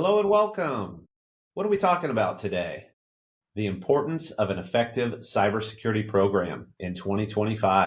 Hello and welcome. What are we talking about today? The importance of an effective cybersecurity program in 2025.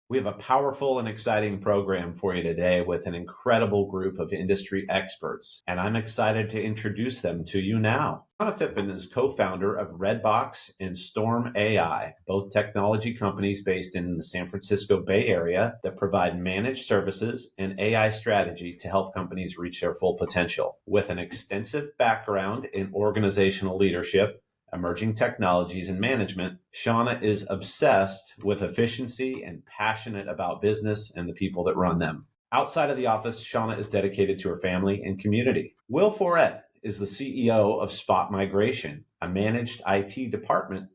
We have a powerful and exciting program for you today with an incredible group of industry experts, and I'm excited to introduce them to you now. Shauna Phippen is co-founder of Redbox and Storm AI, both technology companies based in the San Francisco Bay Area that provide managed services and AI strategy to help companies reach their full potential. With an extensive background in organizational leadership, emerging technologies and management, Shauna is obsessed with efficiency and passionate about business and the people that run them. Outside of the office, Shauna is dedicated to her family and community. Will Foret is the CEO of Spot Migration, a managed IT department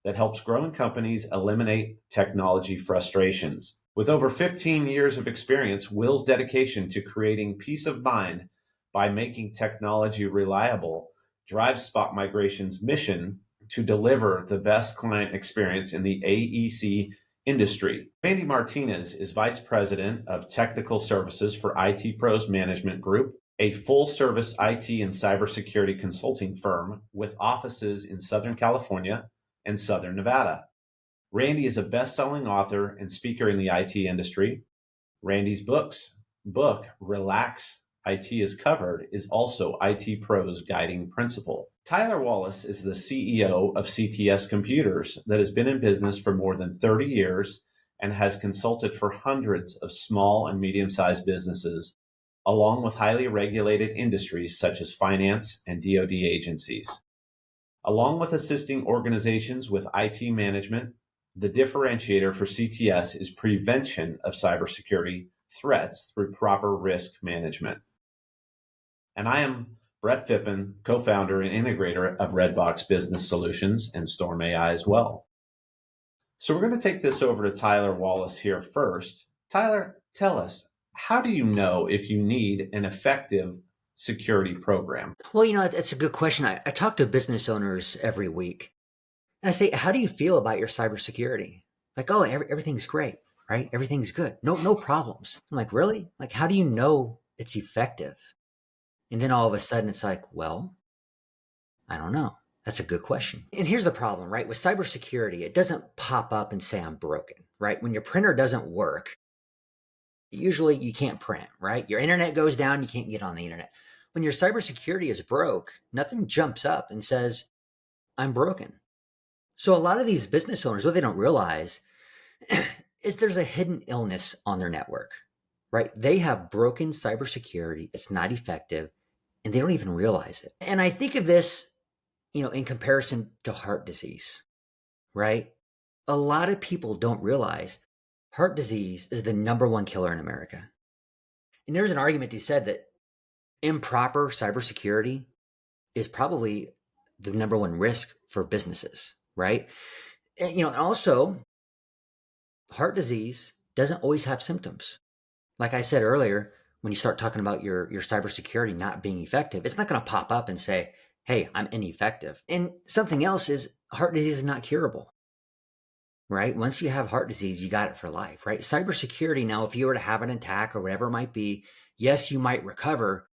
that helps growing companies eliminate technology frustrations. With over 15 years of experience, Will's dedication to creating peace of mind by making technology reliable drives Spot Migration's mission to deliver the best client experience in the AEC industry. Randy Martinez is Vice President of Technical Services for IT Pros Management Group, a full-service IT and cybersecurity consulting firm with offices in Southern California and Southern Nevada. Randy is a best-selling author and speaker in the IT industry. Randy's book, Relax IT is Covered, is also IT Pro's guiding principle. Tyler Wallace is the CEO of CTS Computers that has been in business for more than 30 years and has consulted for hundreds of small and medium-sized businesses, along with highly regulated industries such as finance and DoD agencies. Along with assisting organizations with IT management, the differentiator for CTS is prevention of cybersecurity threats through proper risk management. And I am Brett Phippen, co-founder and integrator of Redbox Business Solutions and Storm AI as well. So we're going to take this over to Tyler Wallace here first. Tyler, tell us, how do you know if you need an effective security program? Well, that's a good question. I talk to business owners every week and I say, how do you feel about your cybersecurity? Like, oh, everything's great, right? Everything's good. No problems. I'm like, really? Like, how do you know it's effective? And then all of a sudden it's like, well, I don't know. That's a good question. And here's the problem, right? With cybersecurity, it doesn't pop up and say I'm broken, right? When your printer doesn't work, usually you can't print, right? Your internet goes down, you can't get on the internet. When your cybersecurity is broke, nothing jumps up and says, I'm broken. So a lot of these business owners, what they don't realize is there's a hidden illness on their network, right? They have broken cybersecurity. It's not effective and they don't even realize it. And I think of this, in comparison to heart disease, right? A lot of people don't realize heart disease is the #1 killer in America. And there's an argument he said that improper cybersecurity is probably the #1 risk for businesses, right? And also heart disease doesn't always have symptoms. Like I said earlier, when you start talking about your cybersecurity not being effective, it's not going to pop up and say, hey, I'm ineffective. And something else is heart disease is not curable, right? Once you have heart disease, you got it for life, right? Cybersecurity, now, if you were to have an attack or whatever it might be, yes, you might recover,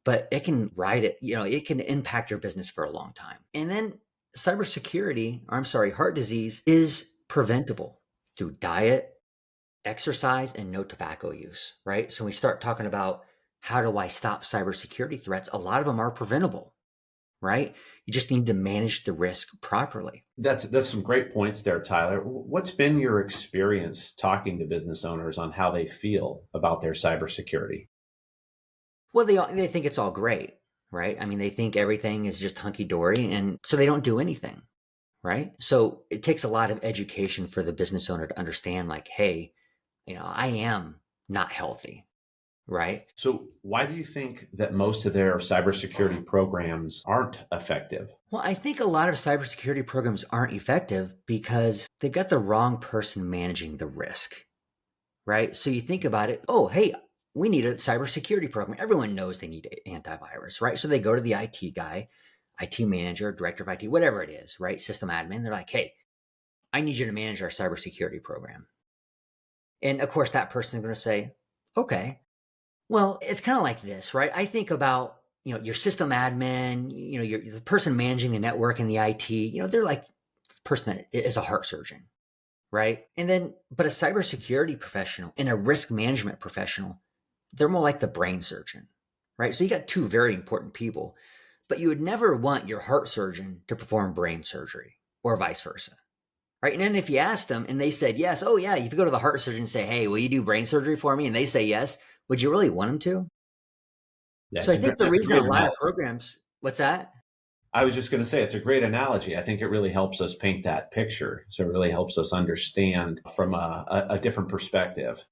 but it can it can impact your business for a long time. And then heart disease is preventable through diet, exercise, and no tobacco use, right? So when we start talking about how do I stop cybersecurity threats, a lot of them are preventable, right? You just need to manage the risk properly. That's some great points there, Tyler. What's been your experience talking to business owners on how they feel about their cybersecurity? Well, they think it's all great, right? I mean, they think everything is just hunky-dory, and so they don't do anything, right? So it takes a lot of education for the business owner to understand, like, hey, I am not healthy, right? So why do you think that most of their cybersecurity programs aren't effective? Well, I think a lot of cybersecurity programs aren't effective because they've got the wrong person managing the risk, right? So you think about it, oh, hey, we need a cybersecurity program. Everyone knows they need antivirus, right? So they go to the IT guy, IT manager, director of IT, whatever it is, right? System admin. They're like, hey, I need you to manage our cybersecurity program. And of course, that person is going to say, okay, well, it's kind of like this, right? I think about, your system admin, the person managing the network and the IT, they're like the person that is a heart surgeon, right? And then, but a cybersecurity professional and a risk management professional, they're more like the brain surgeon, right? So you got two very important people, but you would never want your heart surgeon to perform brain surgery or vice versa, right? And then if you asked them and they said yes, oh yeah, if you go to the heart surgeon and say, hey, will you do brain surgery for me? And they say yes, would you really want them to? Yeah, So I think the that's a reason great a lot of analogy. programs, what's that? I was just going to say it's a great analogy. I think it really helps us paint that picture. So it really helps us understand from a different perspective.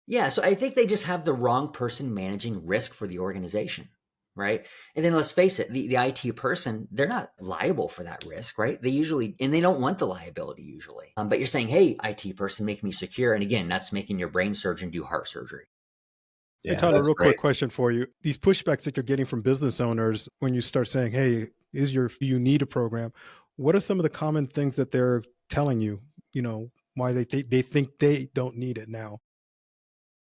Yeah, so I think they just have the wrong person managing risk for the organization, right? And then let's face it, the IT person, they're not liable for that risk, right? They usually, and they don't want the liability usually. But you're saying, hey, IT person, make me secure. And again, that's making your brain surgeon do heart surgery. Hey, Yeah, Tyler, that's real great. quick question for you. These pushbacks that you're getting from business owners when you start saying, hey, do you need a program? What are some of the common things that they're telling you, why they think they don't need it now?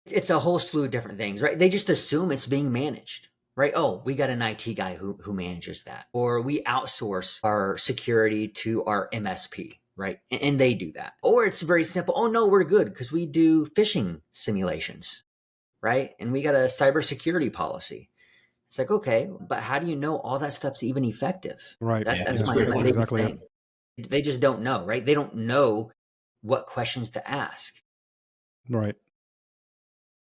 It's a whole slew of different things, right? They just assume it's being managed, right? Oh, we got an IT guy who manages that. Or we outsource our security to our MSP, right? And they do that. Or it's very simple. Oh, no, we're good because we do phishing simulations, right? And we got a cybersecurity policy. It's like, okay, but how do you know all that stuff's even effective? Right. Yeah, That's that's a Yeah, my, great that's my point. biggest exactly it. thing. They just don't know, right? They don't know what questions to ask. Right.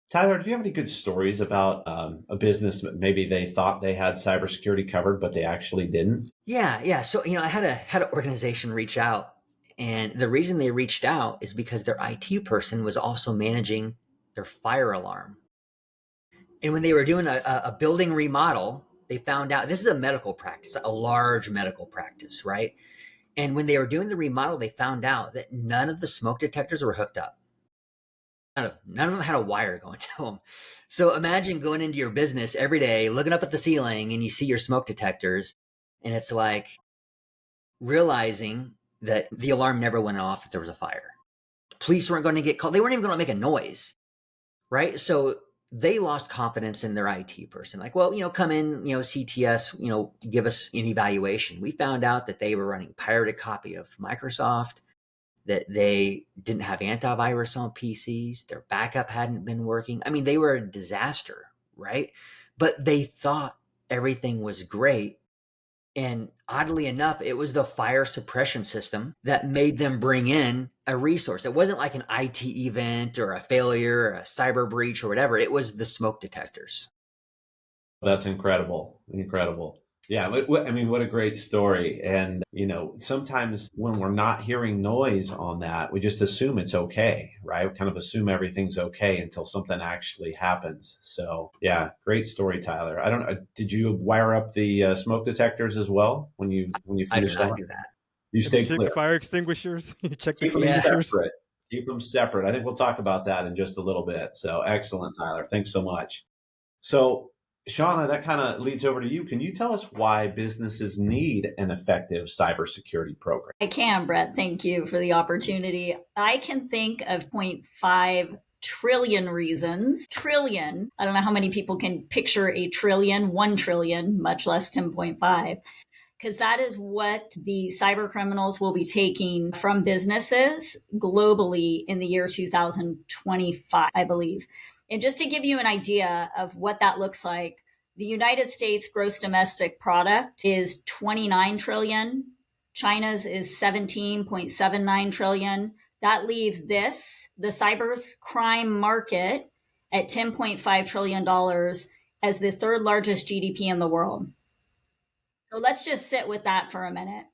Tyler, do you have any good stories about a business that maybe they thought they had cybersecurity covered, but they actually didn't? Yeah. So I had an organization reach out, and the reason they reached out is because their IT person was also managing their fire alarm. And when they were doing a building remodel, they found out this is a medical practice, a large medical practice, right? And when they were doing the remodel, they found out that none of the smoke detectors were hooked up. None of them had a wire going to them. So imagine going into your business every day, looking up at the ceiling, and you see your smoke detectors, and it's like realizing that the alarm never went off if there was a fire. The police weren't going to get called. They weren't even going to make a noise, right? So they lost confidence in their IT person. Like, well, come in, CTS, give us an evaluation. We found out that they were running pirated copy of Microsoft, that they didn't have antivirus on PCs, their backup hadn't been working. I mean, they were a disaster, right? But they thought everything was great. And oddly enough, it was the fire suppression system that made them bring in a resource. It wasn't like an IT event or a failure or a cyber breach or whatever. It was the smoke detectors. That's incredible. Incredible. Yeah, I mean, what a great story. And, sometimes when we're not hearing noise on that, we just assume it's okay, right? We kind of assume everything's okay until something actually happens. So, yeah, great story, Tyler. I don't know. Did you wire up the smoke detectors as well when you I did finished that? not do that. You Have you stay checked the clear. fire extinguishers? You checked the Keep them Yeah. extinguishers? separate. Keep them separate. I think we'll talk about that in just a little bit. So, excellent, Tyler. Thanks so much. So, Shauna, that kind of leads over to you. Can you tell us why businesses need an effective cybersecurity program? I can, Brett. Thank you for the opportunity. I can think of zero point 0.5 trillion reasons. Trillion. I don't know how many people can picture a trillion, 1 trillion, much less 10.5. Because that is what the cyber criminals will be taking from businesses globally in the year 2025, I believe. And just to give you an idea of what that looks like, the United States gross domestic product is 29 trillion. China's is 17.79 trillion. That leaves the cyber crime market, at $10.5 trillion as the third largest GDP in the world. So let's just sit with that for a minute,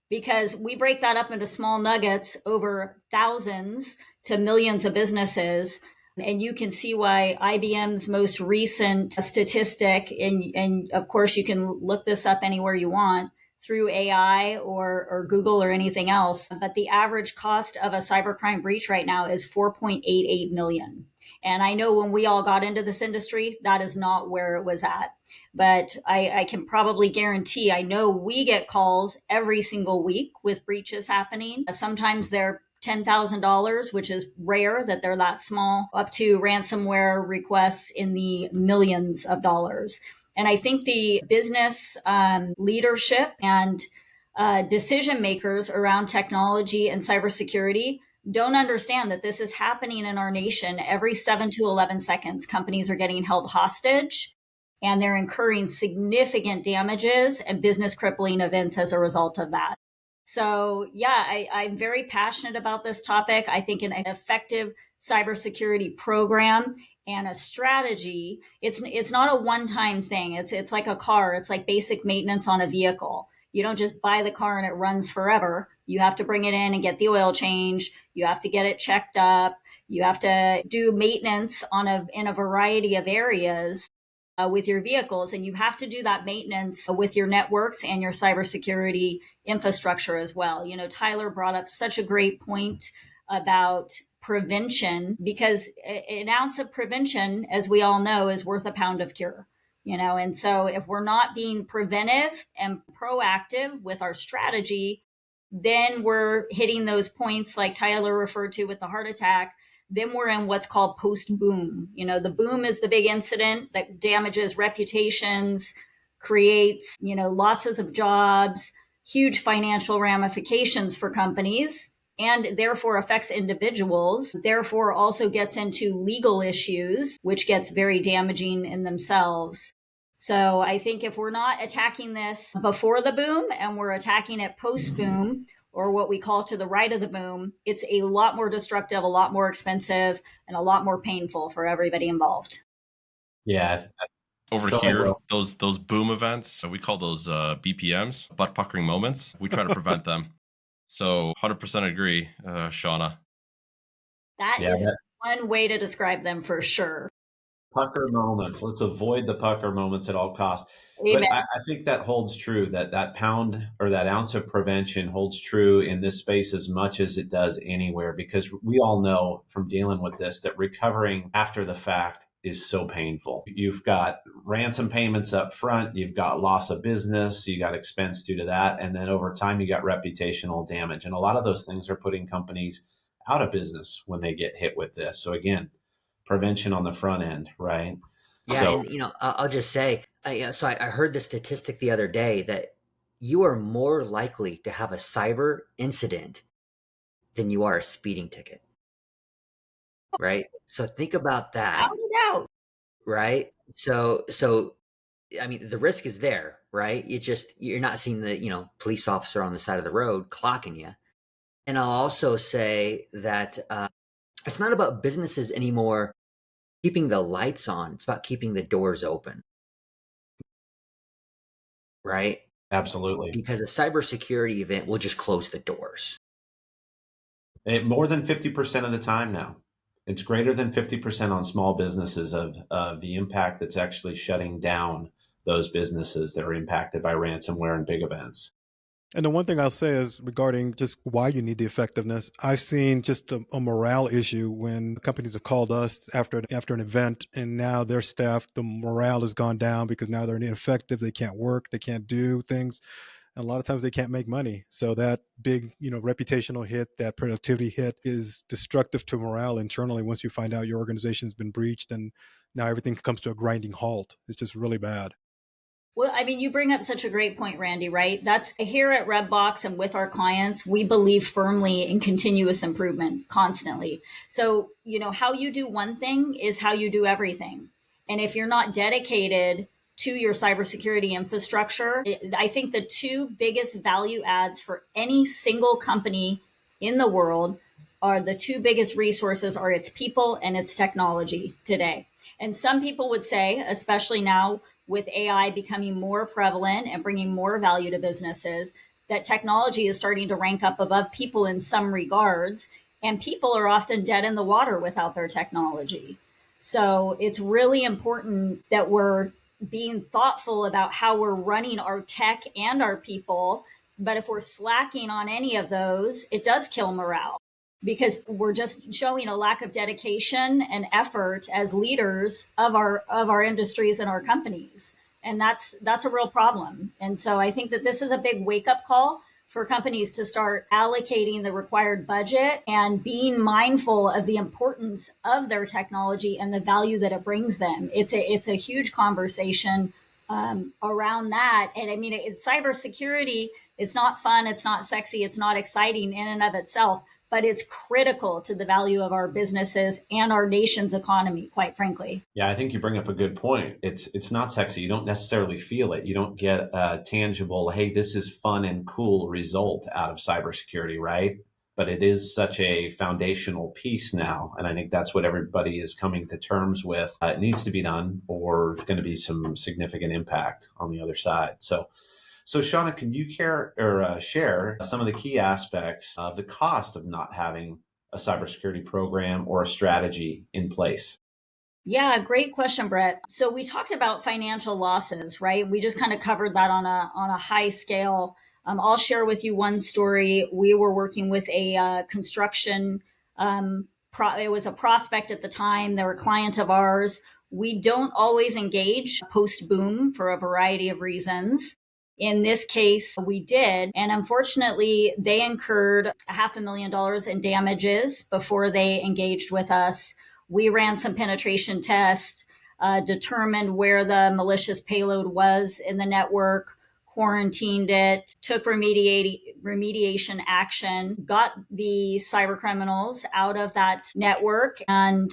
because we break that up into small nuggets over thousands to millions of businesses. And you can see why IBM's most recent statistic, and of course you can look this up anywhere you want through AI or Google or anything else, but the average cost of a cybercrime breach right now is 4.88 million. And I know when we all got into this industry, that is not where it was at. But I can probably guarantee, I know we get calls every single week with breaches happening. Sometimes they're $10,000, which is rare that they're that small, up to ransomware requests in the millions of dollars. And I think the business leadership and decision makers around technology and cybersecurity don't understand that this is happening in our nation every 7 to 11 seconds. Companies are getting held hostage and they're incurring significant damages and business crippling events as a result of that. So, yeah, I'm very passionate about this topic. I think an effective cybersecurity program and a strategy, it's not a one-time thing. It's like a car. It's like basic maintenance on a vehicle. You don't just buy the car and it runs forever. You have to bring it in and get the oil change. You have to get it checked up. You have to do maintenance in a variety of areas with your vehicles, and you have to do that maintenance with your networks and your cybersecurity infrastructure as well. You know, Tyler brought up such a great point about prevention, because an ounce of prevention, as we all know, is worth a pound of cure. You know, and so if we're not being preventive and proactive with our strategy, then we're hitting those points like Tyler referred to with the heart attack. Then we're in what's called post boom. You know, the boom is the big incident that damages reputations, creates, losses of jobs, huge financial ramifications for companies, and therefore affects individuals, therefore also gets into legal issues, which gets very damaging in themselves. So I think if we're not attacking this before the boom and we're attacking it post boom, or what we call to the right of the boom, it's a lot more destructive, a lot more expensive, and a lot more painful for everybody involved. Yeah. Over Go ahead, here, Will. those boom events, we call those BPMs, butt puckering moments. We try to prevent them. So 100% agree, Shauna. That Yeah, is one way to describe them for sure. pucker moments. Let's avoid the pucker moments at all costs. Amen. But I think that holds true, that pound or that ounce of prevention holds true in this space as much as it does anywhere, because we all know from dealing with this that recovering after the fact is so painful. You've got ransom payments up front, you've got loss of business, you got expense due to that, and then over time you got reputational damage. And a lot of those things are putting companies out of business when they get hit with this. So again, prevention on the front end, right? Yeah, So, and I'll just say, I heard the statistic the other day that you are more likely to have a cyber incident than you are a speeding ticket, right? So think about that, Without a doubt. right? So I mean, the risk is there, right? You're not seeing the police officer on the side of the road clocking you. And I'll also say that it's not about businesses anymore keeping the lights on. It's about keeping the doors open, right? absolutely. Because a cybersecurity event will just close the doors. More than 50% of the time now. It's greater than 50% on small businesses of the impact that's actually shutting down those businesses that are impacted by ransomware and big events. And the one thing I'll say is regarding just why you need the effectiveness, I've seen just a morale issue when companies have called us after an event, and now their staff, the morale has gone down because now they're ineffective. They can't work, they can't do things. And a lot of times they can't make money. So that big, reputational hit, that productivity hit is destructive to morale internally once you find out your organization's been breached and now everything comes to a grinding halt. It's just really bad. Well, I mean, you bring up such a great point, Randy, right? That's here at Redbox and with our clients, we believe firmly in continuous improvement constantly. So, how you do one thing is how you do everything. And if you're not dedicated to your cybersecurity infrastructure, I think the two biggest value adds for any single company in the world are the two biggest resources are its people and its technology today. And some people would say, especially now with AI becoming more prevalent and bringing more value to businesses, that technology is starting to rank up above people in some regards. And people are often dead in the water without their technology. So it's really important that we're being thoughtful about how we're running our tech and our people. But if we're slacking on any of those, it does kill morale, because we're just showing a lack of dedication and effort as leaders of our industries and our companies. And that's a real problem. And so I think that this is a big wake up call for companies to start allocating the required budget and being mindful of the importance of their technology and the value that it brings them. It's a huge conversation around that. And I mean, cybersecurity, it's not fun, it's not sexy, it's not exciting in and of itself, but it's critical to the value of our businesses and our nation's economy, quite frankly. Yeah, I think you bring up a good point. It's not sexy. You don't necessarily feel it. You don't get a tangible, hey, this is fun and cool result out of cybersecurity, right? But it is such a foundational piece now. And I think that's what everybody is coming to terms with. It needs to be done, or there's going to be some significant impact on the other side. So Shauna, can you care or share some of the key aspects of the cost of not having a cybersecurity program or a strategy in place? Yeah, great question, Brett. So we talked about financial losses, right? We just kind of covered that on a high scale. I'll share with you one story. We were working with a construction. It was a prospect at the time. They were a client of ours. We don't always engage post boom for a variety of reasons. In this case, we did. And unfortunately, they incurred $500,000 in damages before they engaged with us. We ran some penetration tests, determined where the malicious payload was in the network, quarantined it, took remediation action, got the cyber criminals out of that network. And,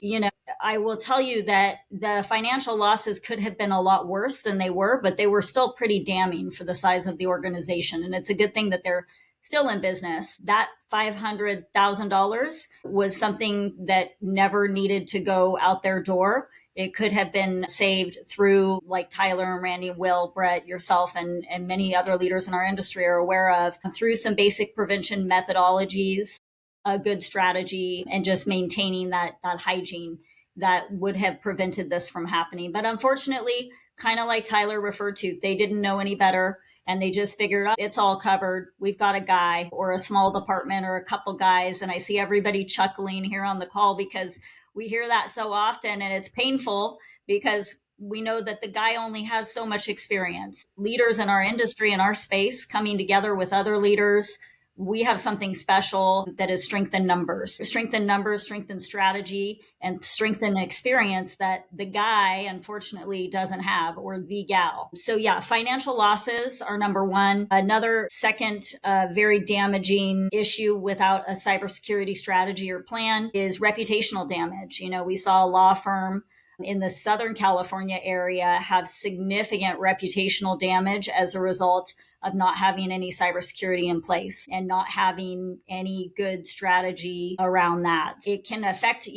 I will tell you that the financial losses could have been a lot worse than they were, but they were still pretty damning for the size of the organization. And it's a good thing that they're still in business. That $500,000 was something that never needed to go out their door. It could have been saved through, like Tyler and Randy, Will, Brett, yourself, and many other leaders in our industry are aware of, through some basic prevention methodologies, a good strategy, and just maintaining that hygiene that would have prevented this from happening. But unfortunately, kind of like Tyler referred to, they didn't know any better. And they just figured, oh, it's all covered. We've got a guy or a small department or a couple guys. And I see everybody chuckling here on the call because we hear that so often, and it's painful because we know that the guy only has so much experience. Leaders in our industry, in our space, coming together with other leaders, we have something special that is strength in numbers, strength in strategy, and strength in experience that the guy unfortunately doesn't have, or the gal. So yeah, financial losses are number one. Another second very damaging issue without a cybersecurity strategy or plan is reputational damage. We saw a law firm in the Southern California area have significant reputational damage as a result of not having any cybersecurity in place and not having any good strategy around that. It can affect,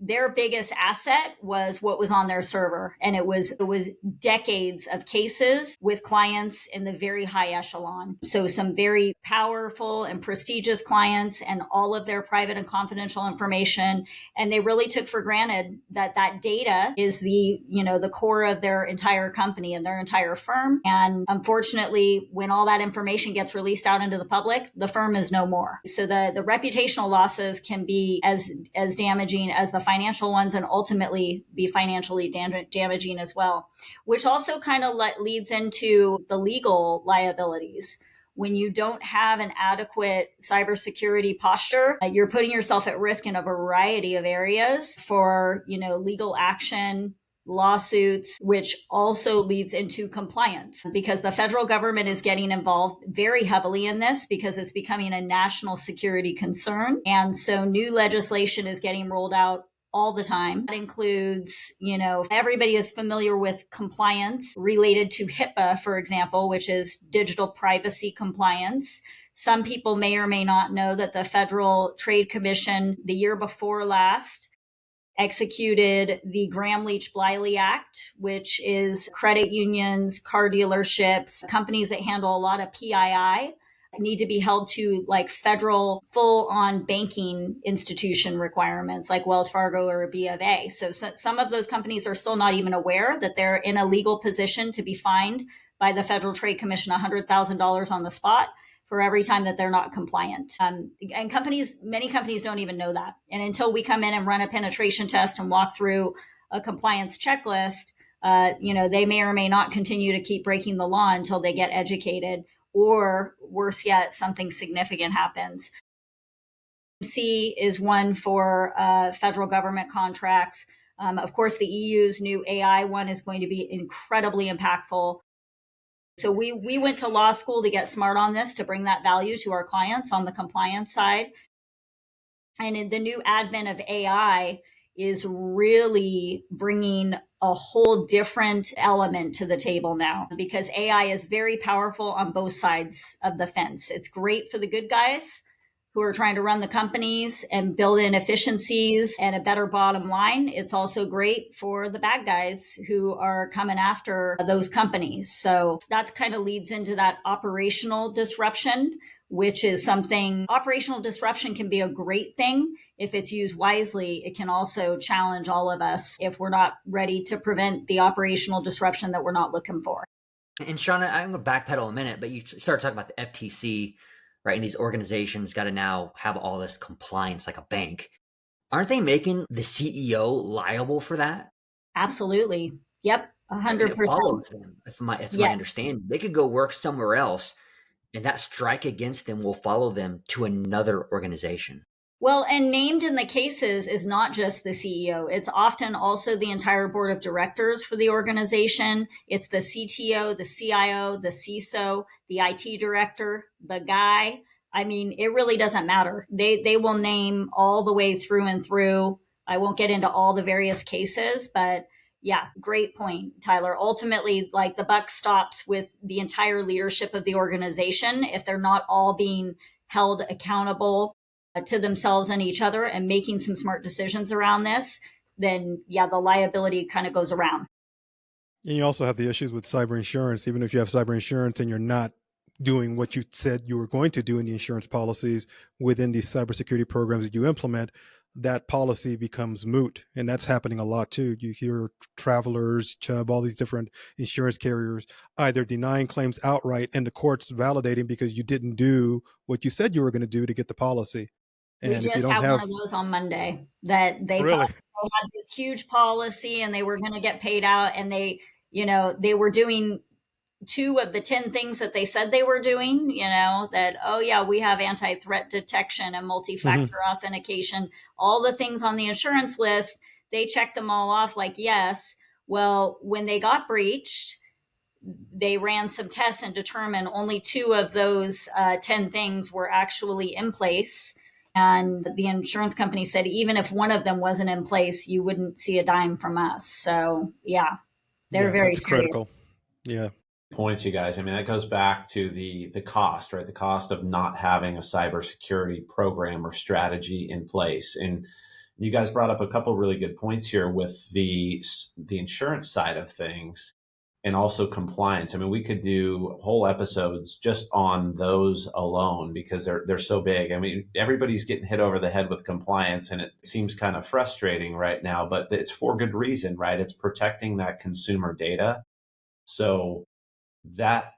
their biggest asset was what was on their server. And it was decades of cases with clients in the very high echelon. So some very powerful and prestigious clients and all of their private and confidential information. And they really took for granted that data is the core of their entire company and their entire firm. And unfortunately, when all that information gets released out into the public, the firm is no more. So the reputational losses can be as damaging as the financial ones, and ultimately be financially damaging as well, which also kind of leads into the legal liabilities. When you don't have an adequate cybersecurity posture, you're putting yourself at risk in a variety of areas for, legal action, lawsuits, which also leads into compliance, because the federal government is getting involved very heavily in this because it's becoming a national security concern. And so new legislation is getting rolled out all the time. That includes, everybody is familiar with compliance related to HIPAA, for example, which is digital privacy compliance. Some people may or may not know that the Federal Trade Commission, the year before last, executed the Gramm-Leach-Bliley Act, which is credit unions, car dealerships, companies that handle a lot of PII need to be held to like federal full-on banking institution requirements like Wells Fargo or B of A. So some of those companies are still not even aware that they're in a legal position to be fined by the Federal Trade Commission $100,000 on the spot for every time that they're not compliant. And many companies don't even know that. And until we come in and run a penetration test and walk through a compliance checklist, they may or may not continue to keep breaking the law until they get educated, or worse yet, something significant happens. C is one for federal government contracts. Of course, the EU's new AI one is going to be incredibly impactful. So we went to law school to get smart on this, to bring that value to our clients on the compliance side. And in the new advent of AI is really bringing a whole different element to the table now, because AI is very powerful on both sides of the fence. It's great for the good guys who are trying to run the companies and build in efficiencies and a better bottom line. It's also great for the bad guys who are coming after those companies. So that's kind of leads into that operational disruption, which is something. Operational disruption can be a great thing if it's used wisely. It can also challenge all of us if we're not ready to prevent the operational disruption that we're not looking for. And Shauna, I'm going to backpedal a minute, but you started talking about the FTC, right? And these organizations got to now have all this compliance like a bank. Aren't they making the CEO liable for that? Absolutely. Yep. And it 100%. follows them. It's my Yes. understanding. They could go work somewhere else, and that strike against them will follow them to another organization. Well, and named in the cases is not just the CEO. It's often also the entire board of directors for the organization. It's the CTO, the CIO, the CISO, the IT director, the guy. I mean, it really doesn't matter. They will name all the way through and through. I won't get into all the various cases, but yeah, great point, Tyler. Ultimately, like the buck stops with the entire leadership of the organization if they're not all being held accountable to themselves and each other and making some smart decisions around this, then yeah, the liability kind of goes around. And you also have the issues with cyber insurance. Even if you have cyber insurance and you're not doing what you said you were going to do in the insurance policies within these cybersecurity programs that you implement, that policy becomes moot. And that's happening a lot too. You hear Travelers, Chubb, all these different insurance carriers either denying claims outright and the courts validating because you didn't do what you said you were going to do to get the policy. We And if you just don't had have, one of those on Monday that they really, thought they had this huge policy and they were going to get paid out, and they were doing 2 of the 10 things that they said they were doing, that, oh yeah, we have anti-threat detection and multi-factor authentication, all the things on the insurance list. They checked them all off like, yes. Well, when they got breached, they ran some tests and determined only 2 of those 10 things were actually in place. And the insurance company said, even if one of them wasn't in place, you wouldn't see a dime from us. So yeah, they're very that's serious. critical. Yeah. Points, you guys. I mean, that goes back to the cost, right? The cost of not having a cybersecurity program or strategy in place. And you guys brought up a couple really good points here with the insurance side of things and also compliance. I mean, we could do whole episodes just on those alone because they're so big. I mean, everybody's getting hit over the head with compliance, and it seems kind of frustrating right now, but it's for good reason, right? It's protecting that consumer data. So that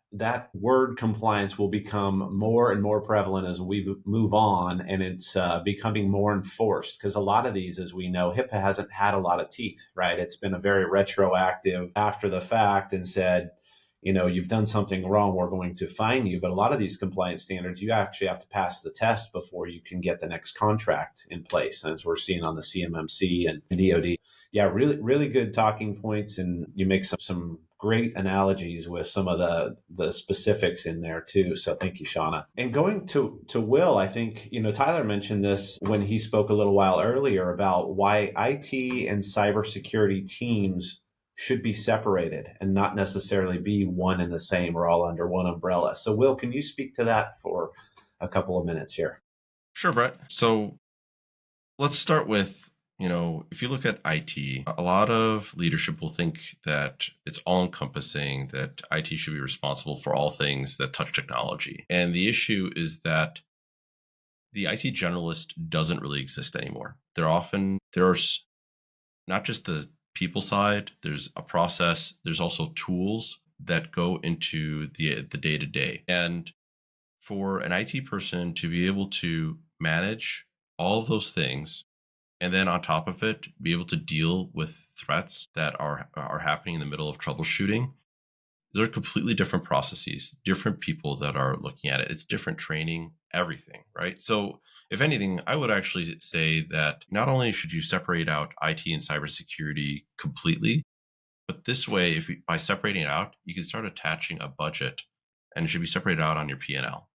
word compliance will become more and more prevalent as we move on, and it's becoming more enforced because a lot of these, as we know, HIPAA hasn't had a lot of teeth, right? It's been a very retroactive after the fact and said, you've done something wrong, we're going to fine you. But a lot of these compliance standards, you actually have to pass the test before you can get the next contract in place, as we're seeing on the CMMC and DoD. Yeah, really, really good talking points, and you make some great analogies with some of the specifics in there too. So thank you, Shauna. And going to Will, I think, Tyler mentioned this when he spoke a little while earlier about why IT and cybersecurity teams should be separated and not necessarily be one and the same or all under one umbrella. So Will, can you speak to that for a couple of minutes here? Sure, Brett. So let's start with, if you look at IT, a lot of leadership will think that it's all encompassing, that IT should be responsible for all things that touch technology. And the issue is that the IT generalist doesn't really exist anymore. There's not just the people side, there's a process, there's also tools that go into the day-to-day. And for an IT person to be able to manage all of those things, and then on top of it, be able to deal with threats that are happening in the middle of troubleshooting, they're completely different processes, different people that are looking at it. It's different training, everything, right? So if anything, I would actually say that not only should you separate out IT and cybersecurity completely, But this way, by separating it out, you can start attaching a budget, and it should be separated out on your P&L.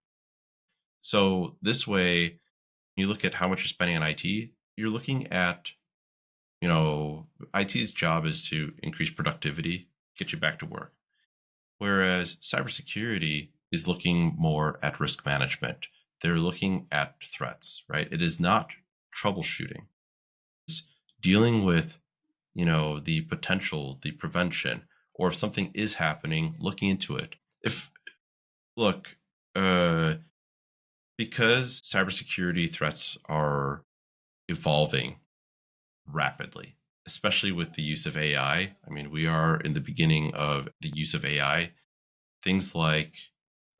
So this way, you look at how much you're spending on IT, you're looking at, IT's job is to increase productivity, get you back to work. Whereas cybersecurity is looking more at risk management. They're looking at threats, right? It is not troubleshooting. It's dealing with, the potential, the prevention, or if something is happening, looking into it. Look, because cybersecurity threats are evolving rapidly, especially with the use of AI. I mean, we are in the beginning of the use of AI. Things like,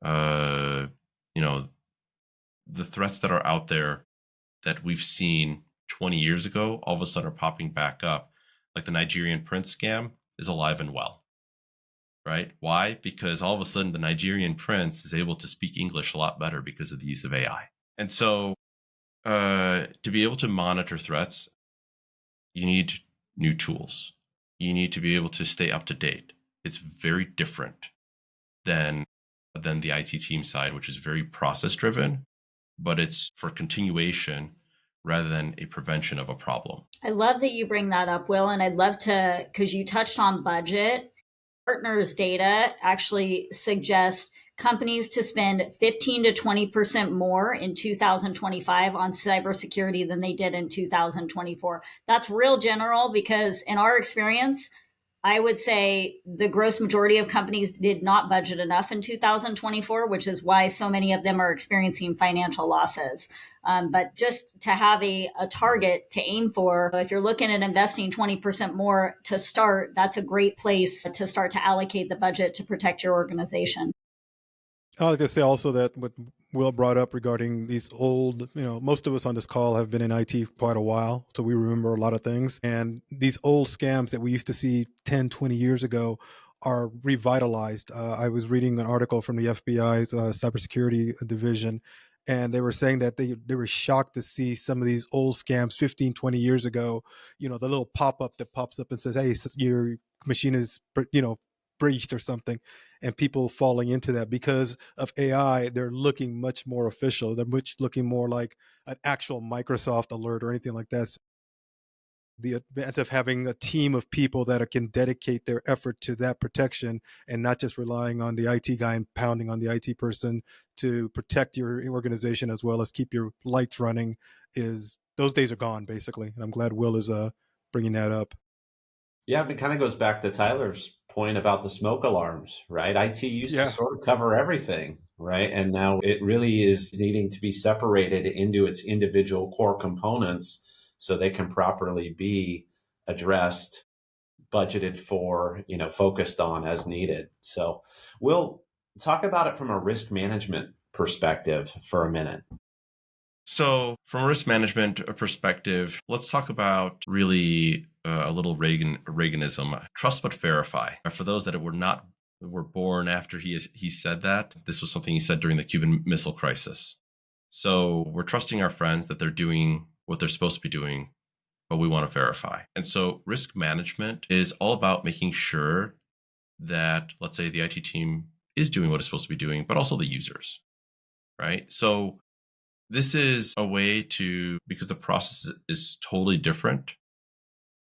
uh, you know, the threats that are out there that we've seen 20 years ago, all of a sudden are popping back up. Like the Nigerian prince scam is alive and well, right? Why? Because all of a sudden the Nigerian prince is able to speak English a lot better because of the use of AI. And so to be able to monitor threats, you need new tools. You need to be able to stay up to date. It's very different than the IT team side, which is very process driven, but it's for continuation rather than a prevention of a problem. I love that you bring that up, Will, and I'd love to, because you touched on budget. Partners data actually suggests companies to spend 15 to 20% more in 2025 on cybersecurity than they did in 2024. That's real general because in our experience, I would say the gross majority of companies did not budget enough in 2024, which is why so many of them are experiencing financial losses. But just to have a target to aim for, if you're looking at investing 20% more to start, that's a great place to start to allocate the budget to protect your organization. I like to say also that what Will brought up regarding these old, most of us on this call have been in IT quite a while, so we remember a lot of things. And these old scams that we used to see 10, 20 years ago are revitalized. I was reading an article from the FBI's cybersecurity division, and they were saying that they were shocked to see some of these old scams 15, 20 years ago, the little pop-up that pops up and says, hey, your machine is, breached or something, and people falling into that because of AI. They're looking much more official. They're looking more like an actual Microsoft alert or anything like that. So the advantage of having a team of people that can dedicate their effort to that protection and not just relying on the IT guy and pounding on the IT person to protect your organization as well as keep your lights running, is those days are gone basically. And I'm glad Will is bringing that up. Yeah, it kind of goes back to Tyler's point about the smoke alarms, right? IT used to Yeah. sort of cover everything, right? And now it really is needing to be separated into its individual core components so they can properly be addressed, budgeted for, focused on as needed. So we'll talk about it from a risk management perspective for a minute. So, from a risk management perspective, let's talk about really a little Reaganism. Trust but verify. For those that were born after he said that, this was something he said during the Cuban Missile Crisis. So we're trusting our friends that they're doing what they're supposed to be doing, but we want to verify. And so risk management is all about making sure that, let's say, the IT team is doing what it's supposed to be doing, but also the users, right? So this is a way to, because the process is totally different,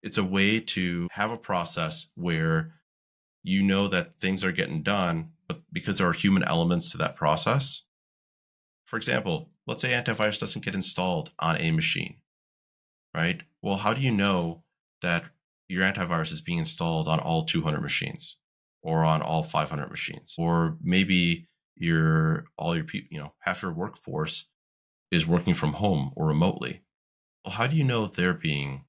it's a way to have a process where you know that things are getting done, but because there are human elements to that process. For example, let's say antivirus doesn't get installed on a machine, right? Well, how do you know that your antivirus is being installed on all 200 machines or on all 500 machines? Or maybe half your workforce is working from home or remotely. Well, how do you know they're being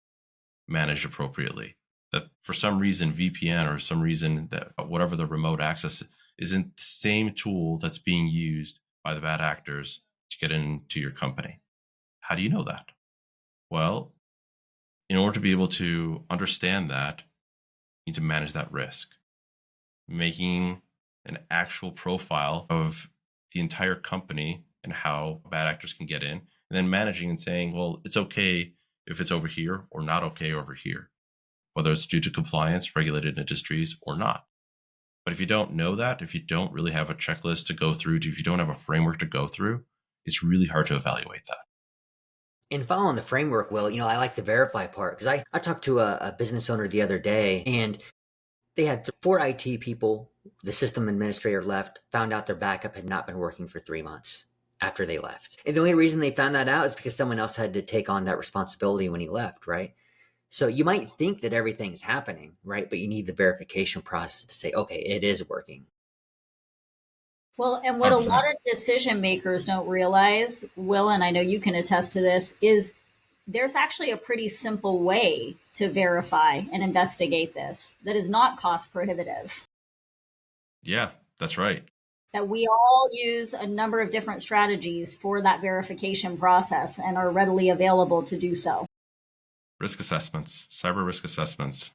managed appropriately? That for some reason VPN or some reason that whatever the remote access isn't the same tool that's being used by the bad actors to get into your company. How do you know that? Well, in order to be able to understand that, you need to manage that risk. Making an actual profile of the entire company and how bad actors can get in, and then managing and saying, well, it's okay if it's over here or not okay over here. whether it's due to compliance, regulated industries, or not. But if you don't know that, if you don't really have a checklist to go through, if you don't have a framework to go through, it's really hard to evaluate that. And following the framework, Will, I like the verify part because I talked to a business owner the other day, and they had 4 IT people. The system administrator left, found out their backup had not been working for 3 months after they left. And the only reason they found that out is because someone else had to take on that responsibility when he left, right? So you might think that everything's happening, right? But you need the verification process to say, okay, it is working. Well, and what a 100%. lot of decision makers don't realize, Will, and I know you can attest to this, is there's actually a pretty simple way to verify and investigate this that is not cost prohibitive. Yeah, that's right. That we all use a number of different strategies for that verification process and are readily available to do so. Risk assessments, cyber risk assessments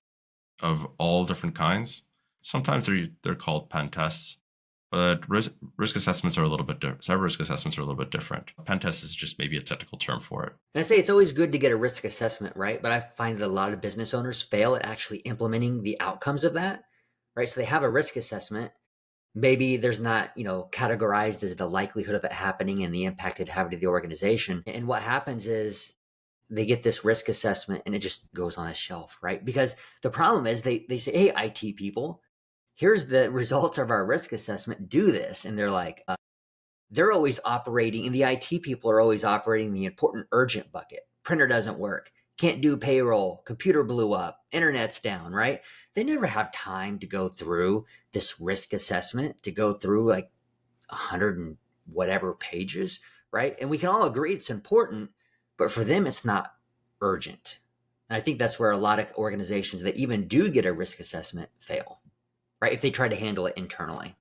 of all different kinds. Sometimes they're called pen tests, but risk assessments are a little bit different. Cyber risk assessments are a little bit different. Pen test is just maybe a technical term for it. And I say it's always good to get a risk assessment, right? But I find that a lot of business owners fail at actually implementing the outcomes of that, right? So they have a risk assessment. Maybe there's not, categorized as the likelihood of it happening and the impact it have to the organization. And what happens is they get this risk assessment and it just goes on a shelf, right? Because the problem is they say, hey, IT people, here's the results of our risk assessment, do this. And they're like, they're always operating, and the IT people are always operating the important urgent bucket. Printer doesn't work, can't do payroll, computer blew up, internet's down, right? They never have time to go through this risk assessment, to go through like 100 and whatever pages, right? And we can all agree it's important, but for them, it's not urgent. And I think that's where a lot of organizations that even do get a risk assessment fail, right? If they try to handle it internally.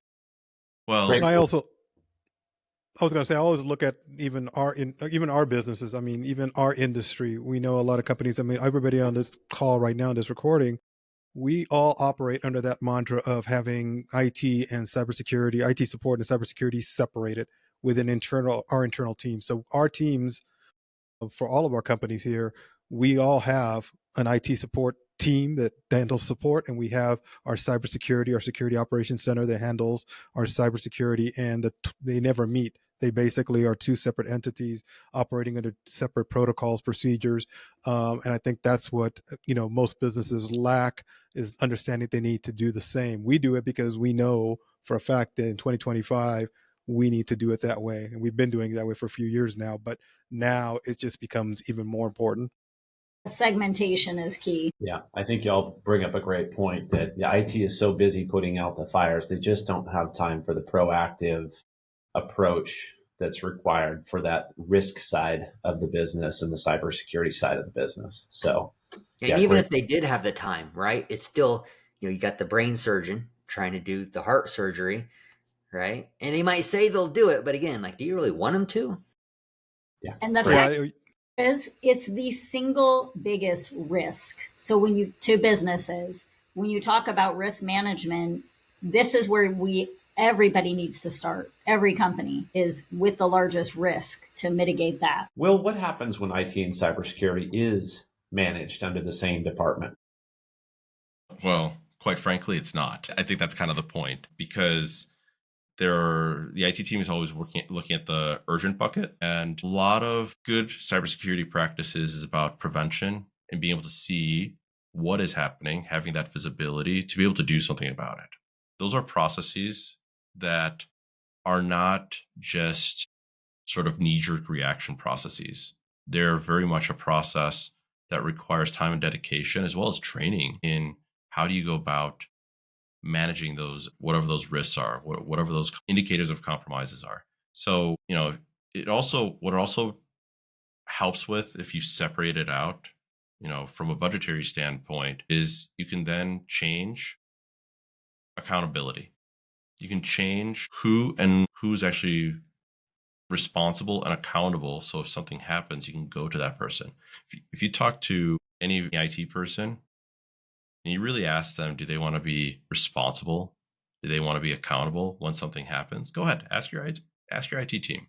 Well, Great. I was going to say, I always look at even our businesses. I mean, even our industry. We know a lot of companies. I mean, everybody on this call right now, in this recording, we all operate under that mantra of having IT and cybersecurity, IT support and cybersecurity separated within our internal team. So our teams, for all of our companies here, we all have an IT support team that handles support, and we have our cybersecurity, our security operations center that handles our cybersecurity, and they never meet. They basically are 2 separate entities operating under separate protocols, procedures, and I think that's what most businesses lack, is understanding they need to do the same. We do it because we know for a fact that in 2025 we need to do it that way, and we've been doing it that way for a few years now. But now it just becomes even more important. Segmentation is key. Yeah, I think y'all bring up a great point that the IT is so busy putting out the fires, they just don't have time for the proactive approach that's required for that risk side of the business and the cybersecurity side of the business. So, And even if they did have the time, right? It's still, you got the brain surgeon trying to do the heart surgery, right? And they might say they'll do it, but again, like, do you really want them to? Yeah. And the fact is, it's the single biggest risk. So to businesses, when you talk about risk management, this is where everybody needs to start. Every company is with the largest risk to mitigate that. Will, what happens when IT and cybersecurity is managed under the same department? Well, quite frankly, it's not. I think that's kind of the point, because the IT team is always looking at the urgent bucket, and a lot of good cybersecurity practices is about prevention and being able to see what is happening, having that visibility to be able to do something about it. Those are processes that are not just sort of knee-jerk reaction processes. They're very much a process that requires time and dedication, as well as training in how do you go about managing those, whatever those risks are, whatever those indicators of compromises are. So, what it also helps with, if you separate it out, from a budgetary standpoint, is you can then change accountability. You can change who and who's actually responsible and accountable. So if something happens, you can go to that person. If you talk to any IT person and you really ask them, do they want to be responsible? Do they want to be accountable when something happens? Go ahead, ask your IT team.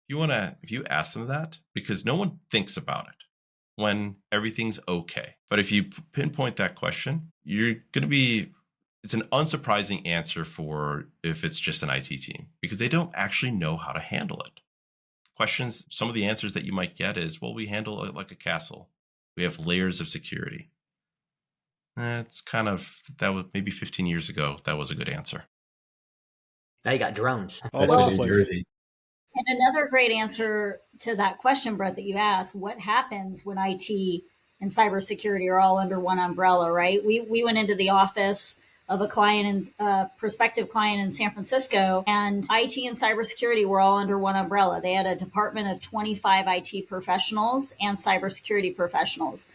If you ask them that, because no one thinks about it. when everything's okay. But if you pinpoint that question, you're going to be, it's an unsurprising answer for if it's just an IT team, because they don't actually know how to handle it. Questions, some of the answers that you might get is, well, we handle it like a castle. We have layers of security. That's kind of, that was maybe 15 years ago, that was a good answer. Now you got drones. All Especially over the New place. Jersey. And another great answer to that question, Brett, that you asked, what happens when IT and cybersecurity are all under one umbrella, right? We went into the office of a client and prospective client in San Francisco, and IT and cybersecurity were all under one umbrella. They had a department of 25 IT professionals and cybersecurity professionals.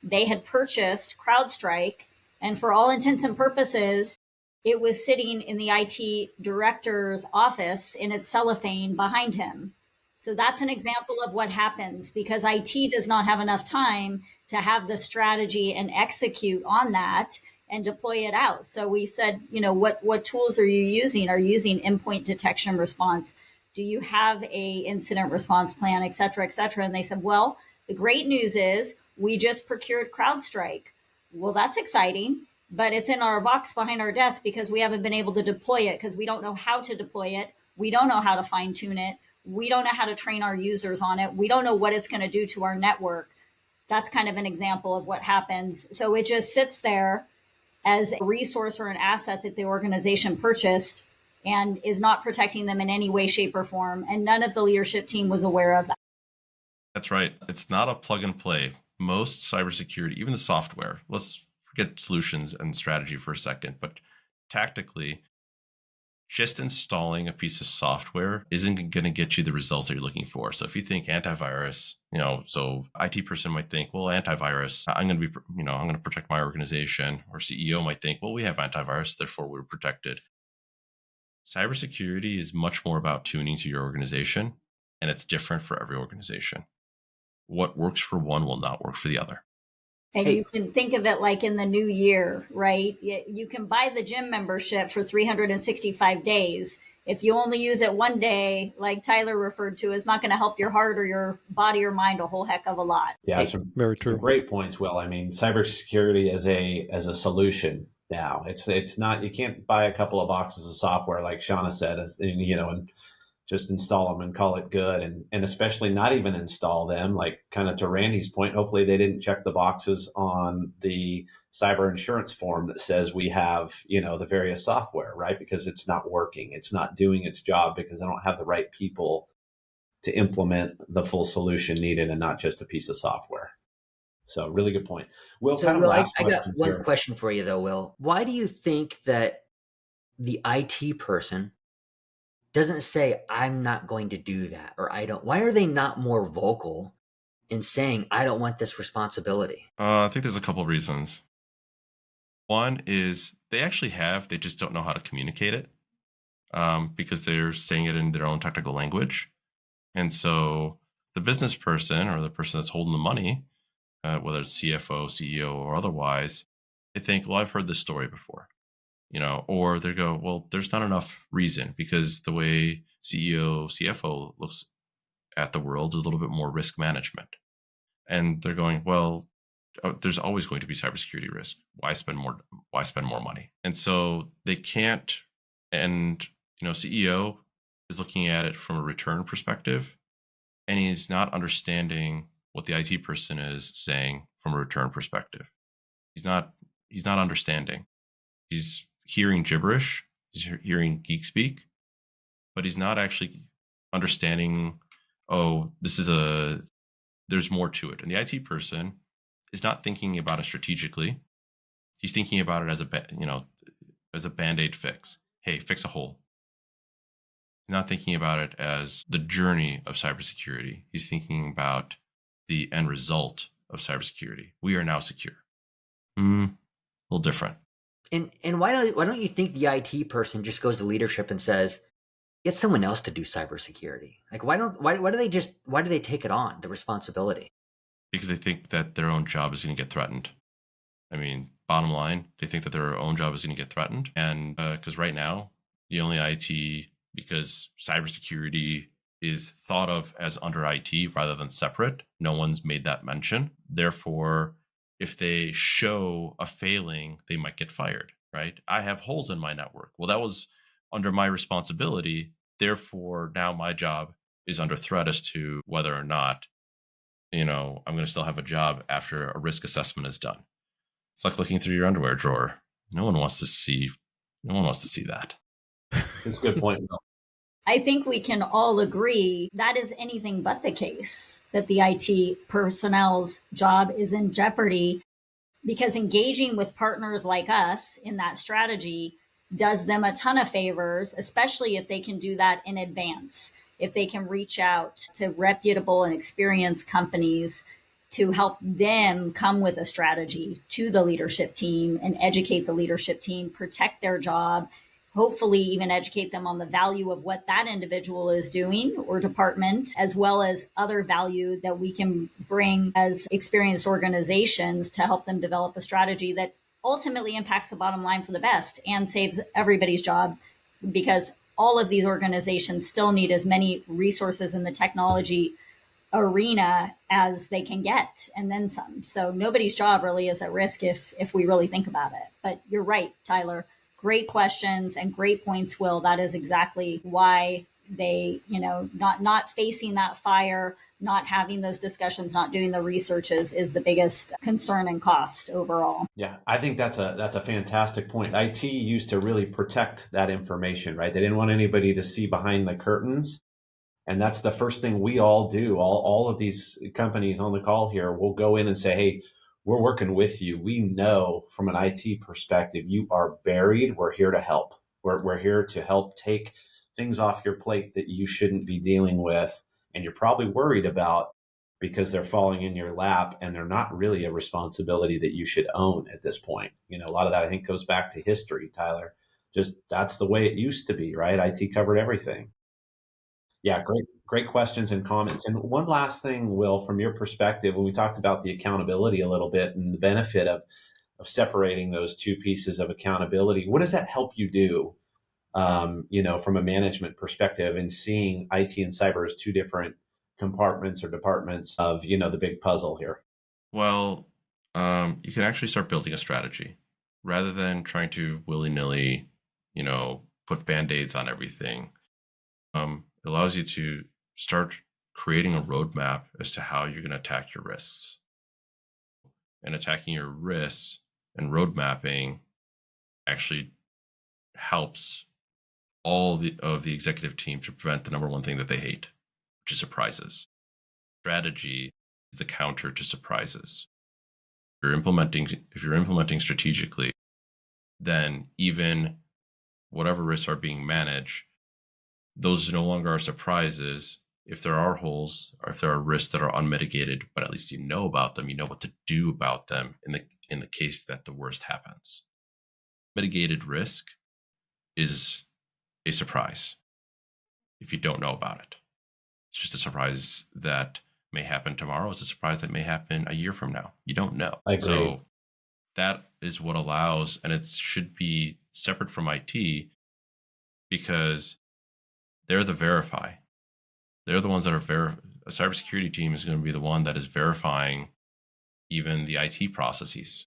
They had purchased CrowdStrike, and for all intents and purposes, it was sitting in the IT director's office in its cellophane behind him. So that's an example of what happens because IT does not have enough time to have the strategy and execute on that and deploy it out. So we said, what tools are you using? Are you using endpoint detection response? Do you have a incident response plan, et cetera, et cetera? And they said, well, the great news is we just procured CrowdStrike. Well, that's exciting, but it's in our box behind our desk because we haven't been able to deploy it because we don't know how to deploy it. We don't know how to fine tune it. We don't know how to train our users on it. We don't know what it's going to do to our network. That's kind of an example of what happens. So it just sits there as a resource or an asset that the organization purchased and is not protecting them in any way, shape, or form. And none of the leadership team was aware of that. That's right. It's not a plug and play. Most cybersecurity, even the software, let's forget solutions and strategy for a second, but tactically, just installing a piece of software isn't going to get you the results that you're looking for. So if you think antivirus, so IT person might think, well, antivirus, I'm going to protect my organization. Or CEO might think, well, we have antivirus, therefore we're protected. Cybersecurity is much more about tuning to your organization, and it's different for every organization. What works for one will not work for the other. And Hey. you can think of it like in the new year, right? You can buy the gym membership for 365 days. If you only use it one day, like Tyler referred to, it's not going to help your heart or your body or mind a whole heck of a lot. Yeah, Very some true. great points, Will. I mean, cybersecurity as a solution now. It's not, you can't buy a couple of boxes of software like Shauna said, and just install them and call it good, and especially not even install them, like kind of to Randy's point. Hopefully they didn't check the boxes on the cyber insurance form that says we have the various software, right? Because it's not working, it's not doing its job because they don't have the right people to implement the full solution needed and not just a piece of software. So really good point. Will, So, kind of Will, I last got question one here. question for you, though, Will. Why do you think that the IT person doesn't say, I'm not going to do that, or I don't? Why are they not more vocal in saying, I don't want this responsibility? I think there's a couple of reasons. One is they just don't know how to communicate it because they're saying it in their own technical language. And so the business person or the person that's holding the money, whether it's CFO, CEO, or otherwise, they think, well, I've heard this story before, or they go, well, there's not enough reason because the way CEO, CFO looks at the world is a little bit more risk management. And they're going, well, there's always going to be cybersecurity risk. Why spend more money? And so they can't. And CEO is looking at it from a return perspective, and he's not understanding what the IT person is saying from a return perspective. He's not understanding. He's hearing gibberish. He's hearing geek speak, but he's not actually understanding. Oh, there's more to it. And the IT person is not thinking about it strategically. He's thinking about it as a Band-Aid fix. Hey, fix a hole. He's not thinking about it as the journey of cybersecurity. He's thinking about the end result of cybersecurity. We are now secure. A little different. And why don't you think the IT person just goes to leadership and says, get someone else to do cybersecurity? Like, why do they take it on, the responsibility? Because they think that their own job is going to get threatened. I mean, bottom line, they think that their own job is going to get threatened. And because right now, the only IT, because cybersecurity is thought of as under IT rather than separate. No one's made that mention. Therefore, if they show a failing, they might get fired, right? I have holes in my network. Well, that was under my responsibility. Therefore, now my job is under threat as to whether or not, I'm going to still have a job after a risk assessment is done. It's like looking through your underwear drawer. No one wants to see that. That's a good point, Will. I think we can all agree that is anything but the case, that the IT personnel's job is in jeopardy, because engaging with partners like us in that strategy does them a ton of favors, especially if they can do that in advance. If they can reach out to reputable and experienced companies to help them come with a strategy to the leadership team and educate the leadership team, protect their job, hopefully even educate them on the value of what that individual is doing or department, as well as other value that we can bring as experienced organizations to help them develop a strategy that ultimately impacts the bottom line for the best and saves everybody's job, because all of these organizations still need as many resources in the technology arena as they can get, and then some. So nobody's job really is at risk if we really think about it. But you're right, Tyler. Great questions and great points, Will. That is exactly why they, not facing that fire, not having those discussions, not doing the research is the biggest concern and cost overall. Yeah, I think that's a fantastic point. IT used to really protect that information, right? They didn't want anybody to see behind the curtains. And that's the first thing we all do. All of these companies on the call here will go in and say, hey, we're working with you. We know from an IT perspective, you are buried. We're here to help. We're here to help take things off your plate that you shouldn't be dealing with. And you're probably worried about because they're falling in your lap and they're not really a responsibility that you should own at this point. A lot of that I think goes back to history, Tyler. Just that's the way it used to be, right? IT covered everything. Yeah, great questions and comments. And one last thing, Will, from your perspective, when we talked about the accountability a little bit and the benefit of separating those two pieces of accountability, what does that help you do, from a management perspective and seeing IT and cyber as two different compartments or departments of, the big puzzle here? Well, you can actually start building a strategy rather than trying to willy-nilly, put band-aids on everything. It allows you to start creating a roadmap as to how you're going to attack your risks. And attacking your risks and road mapping actually helps all of the executive team to prevent the number one thing that they hate, which is surprises. Strategy is the counter to surprises. If you're implementing strategically, then even whatever risks are being managed, those no longer are surprises. If there are holes or if there are risks that are unmitigated, but at least you know about them, you know what to do about them in the case that the worst happens. Mitigated risk is a surprise if you don't know about it. It's just a surprise that may happen tomorrow. It's a surprise that may happen a year from now. You don't know. I agree. So that is what allows, and it should be separate from IT because they're the verify. They're the ones that are a cybersecurity team is going to be the one that is verifying even the IT processes,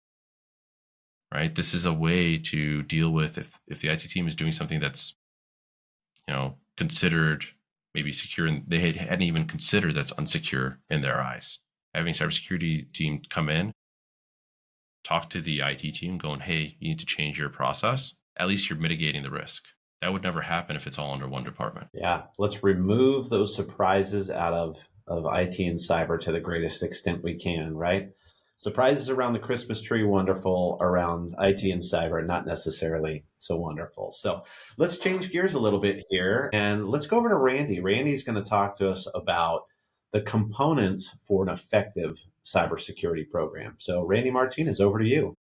right? This is a way to deal with if the IT team is doing something that's, considered maybe secure and they hadn't even considered that's unsecure in their eyes. Having cybersecurity team come in, talk to the IT team going, hey, you need to change your process. At least you're mitigating the risk. That would never happen if it's all under one department. Yeah, let's remove those surprises out of IT and cyber to the greatest extent we can, right? Surprises around the Christmas tree, wonderful. Around IT and cyber, not necessarily so wonderful. So let's change gears a little bit here and let's go over to Randy. Randy's going to talk to us about the components for an effective cybersecurity program. So Randy Martinez, over to you.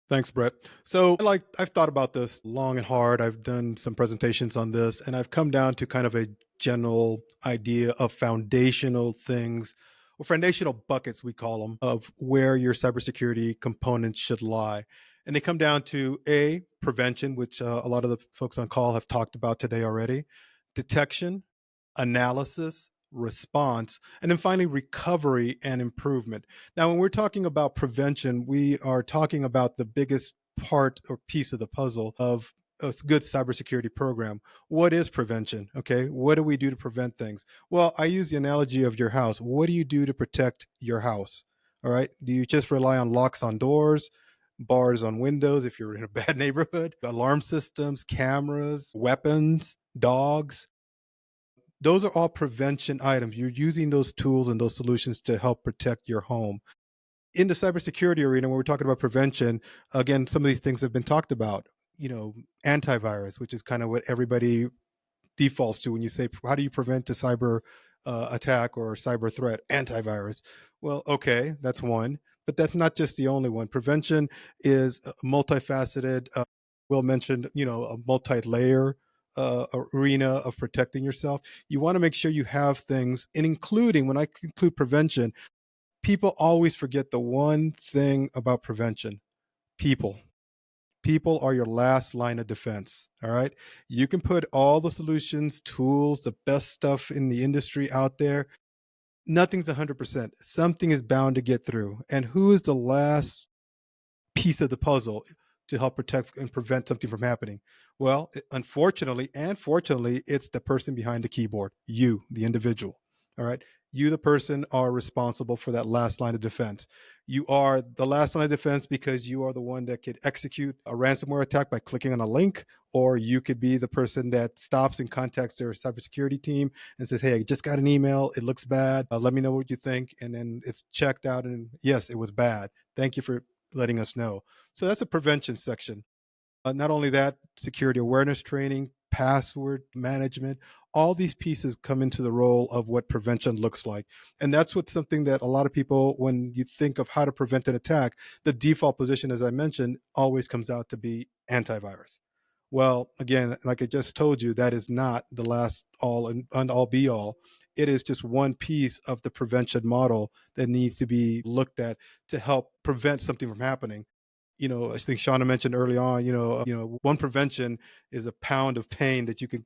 Thanks, Brett. So I've thought about this long and hard. I've done some presentations on this, and I've come down to kind of a general idea of foundational things, or foundational buckets, we call them, of where your cybersecurity components should lie. And they come down to prevention, which a lot of the folks on call have talked about today already, detection, analysis, response, and then finally recovery and improvement. Now, when we're talking about prevention, we are talking about the biggest part or piece of the puzzle of a good cybersecurity program. What is prevention? Okay, what do we do to prevent things? Well, I use the analogy of your house. What do you do to protect your house? All right, do you just rely on locks on doors, bars on windows if you're in a bad neighborhood, alarm systems, cameras, weapons, dogs? Those are all prevention items. You're using those tools and those solutions to help protect your home. In the cybersecurity arena, when we're talking about prevention, again, some of these things have been talked about. Antivirus, which is kind of what everybody defaults to when you say, how do you prevent a cyber attack or cyber threat? Antivirus. Well, okay, that's one, but that's not just the only one. Prevention is multifaceted. Will mentioned, a multi-layer arena of protecting yourself. You want to make sure you have things, and including, when I include prevention, people always forget the one thing about prevention: people. People are your last line of defense. All right. You can put all the solutions, tools, the best stuff in the industry out there. Nothing's 100%. Something is bound to get through. And who is the last piece of the puzzle to help protect and prevent something from happening? Well, unfortunately and fortunately, it's the person behind the keyboard, you, the individual. All right. You, the person, are responsible for that last line of defense. You are the last line of defense because you are the one that could execute a ransomware attack by clicking on a link, or you could be the person that stops and contacts their cybersecurity team and says, hey, I just got an email. It looks bad. Let me know what you think. And then it's checked out. And yes, it was bad. Thank you for letting us know. So that's a prevention section. Not only that, security awareness training, password management, all these pieces come into the role of what prevention looks like. And that's what's something that a lot of people, when you think of how to prevent an attack, the default position, as I mentioned, always comes out to be antivirus. Well, again, like I just told you, that is not the last all and all be all. It is just one piece of the prevention model that needs to be looked at to help prevent something from happening. I think Shauna mentioned early on, one prevention is a pound of pain that you can